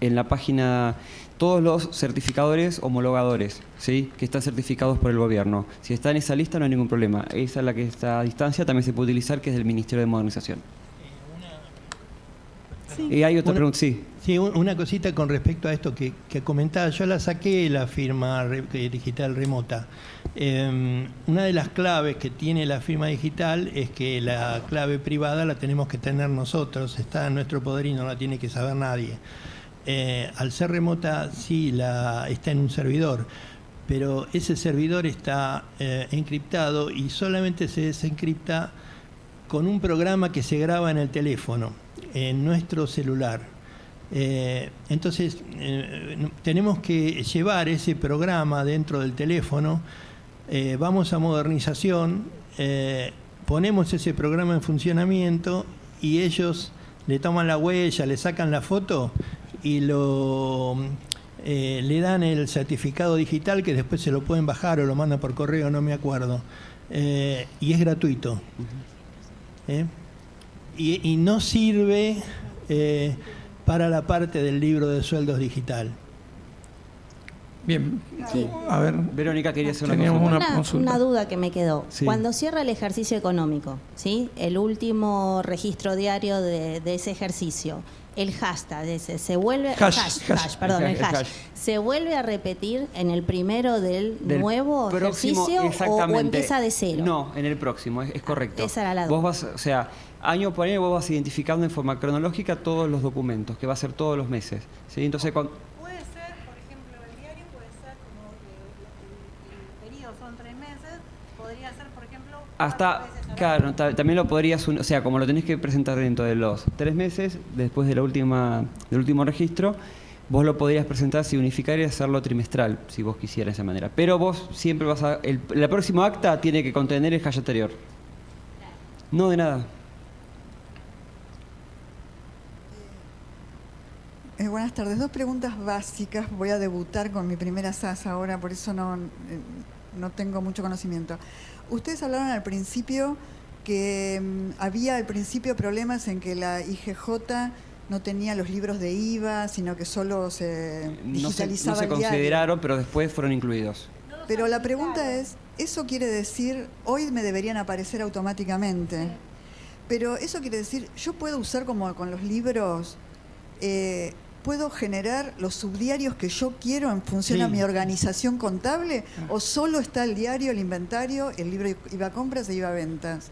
en la página todos los certificadores homologadores, ¿sí?, que están certificados por el gobierno. Si está en esa lista no hay ningún problema. Esa es la que está a distancia, también se puede utilizar, que es del Ministerio de Modernización. Sí. Y hay otra pregunta, sí. Sí, una cosita con respecto a esto que comentaba. Yo la saqué, la firma digital remota. Una de las claves que tiene la firma digital es que la clave privada la tenemos que tener nosotros, está en nuestro poder y no la tiene que saber nadie. Al ser remota, sí, está en un servidor, pero ese servidor está encriptado y solamente se desencripta con un programa que se graba en el teléfono, en nuestro celular. Entonces, tenemos que llevar ese programa dentro del teléfono, vamos a modernización, ponemos ese programa en funcionamiento y ellos le toman la huella, le sacan la foto y le dan el certificado digital que después se lo pueden bajar o lo mandan por correo, no me acuerdo. Y es gratuito. Y no sirve para la parte del libro de sueldos digital. Bien, Sí. a ver, Verónica quería hacer una teníamos consulta. una consulta. Una duda que me quedó. Sí. Cuando cierra el ejercicio económico, ¿sí?, el último registro diario de ese ejercicio, el hashtag ese se vuelve Hash, hash. El hash. ¿Se vuelve a repetir en el primero del nuevo próximo, ejercicio o exactamente. empieza de cero? No, en el próximo, es correcto. Esa era la Vos duda. vas, o sea, año por año vos vas identificando en forma cronológica todos los documentos, que va a ser todos los meses, ¿sí? Entonces, Puede ser, por ejemplo, el diario puede ser como el periodo son 3 meses, podría ser, por ejemplo, hasta, claro, también lo podrías, o sea, como lo tenés que presentar dentro de los 3 meses, después del último registro, vos lo podrías presentar, si unificar y hacerlo trimestral, si vos quisieras de esa manera. Pero vos siempre vas a... la próxima acta tiene que contener el hash anterior. No, de nada. Buenas tardes. 2 preguntas básicas. Voy a debutar con mi primera SAS ahora, por eso no tengo mucho conocimiento. Ustedes hablaron al principio que había al principio problemas en que la IGJ no tenía los libros de IVA, sino que solo se digitalizaba no se el diario. consideraron, pero después fueron incluidos. Pero la pregunta es, ¿eso quiere decir, hoy me deberían aparecer automáticamente? Pero eso quiere decir, ¿yo puedo usar como con los libros, puedo generar los subdiarios que yo quiero en función a mi organización contable? ¿O solo está el diario, el inventario, el libro IVA compras e IVA ventas?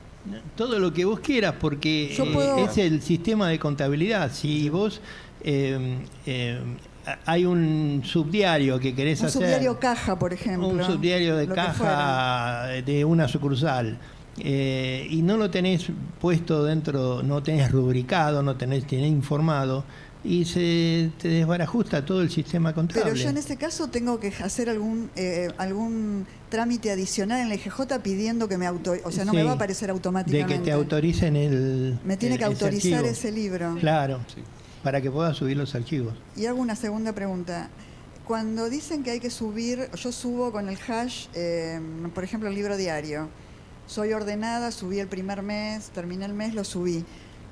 Todo lo que vos quieras, porque es el sistema de contabilidad. Si vos hay un subdiario que querés hacer... Un subdiario caja, por ejemplo. Un subdiario de caja de una sucursal. Y no lo tenés puesto dentro, no tenés rubricado, no tenés informado, y se te desbarajusta todo el sistema contable. Pero yo en ese caso tengo que hacer algún trámite adicional en la IGJ pidiendo que me autorice, o sea, no me va a aparecer automáticamente. De que te autoricen me tiene que autorizar ese libro. Claro, sí, para que puedas subir los archivos. Y hago una segunda pregunta. Cuando dicen que hay que subir, yo subo con el hash, por ejemplo, el libro diario. Soy ordenada, subí el primer mes, terminé el mes, lo subí.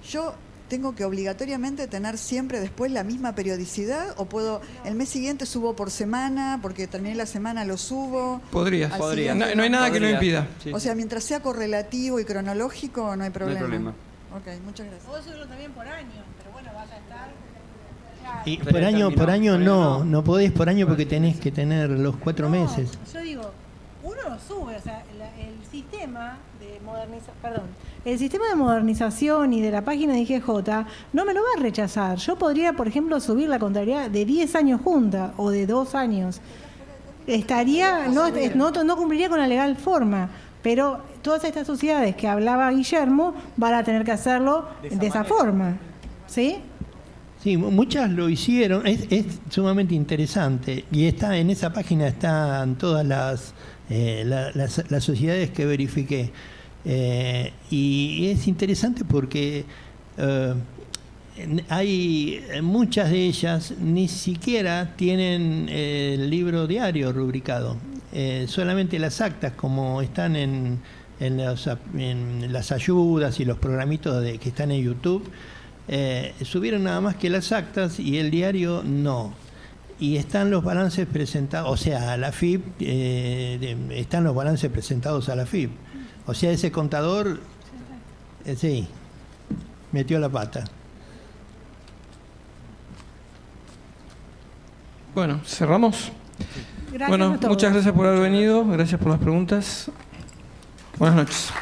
¿Yo tengo que obligatoriamente tener siempre después la misma periodicidad o puedo, el mes siguiente subo por semana, porque terminé la semana lo subo? Podría. Siguiente No hay nada que lo impida. O sea, mientras sea correlativo y cronológico, no hay problema. No hay problema. Ok, muchas gracias. Puedo subirlo también por año, pero bueno, vas a estar... Claro. Y Pero por año no. no podés por año porque tenés que tener los 4 meses. Yo digo, uno lo sube, o sea, el sistema de modernización y de la página de IGJ no me lo va a rechazar. Yo podría, por ejemplo, subir la contabilidad de 10 años junta o de 2 años. No cumpliría con la legal forma, pero todas estas sociedades que hablaba Guillermo van a tener que hacerlo de esa forma. ¿Sí? Sí, muchas lo hicieron, es sumamente interesante y está en esa página están todas las sociedades que verifiqué. Y es interesante porque hay muchas de ellas ni siquiera tienen el libro diario rubricado. solamente las actas, como están en las ayudas y los programitos que están en YouTube, subieron nada más que las actas y el diario no. Y están los balances presentados, o sea, a la FIP, están los balances presentados a la FIP. O sea, ese contador, sí, metió la pata. Bueno, cerramos. Gracias Bueno, a todos. muchas gracias por haber venido, gracias por las preguntas. Buenas noches.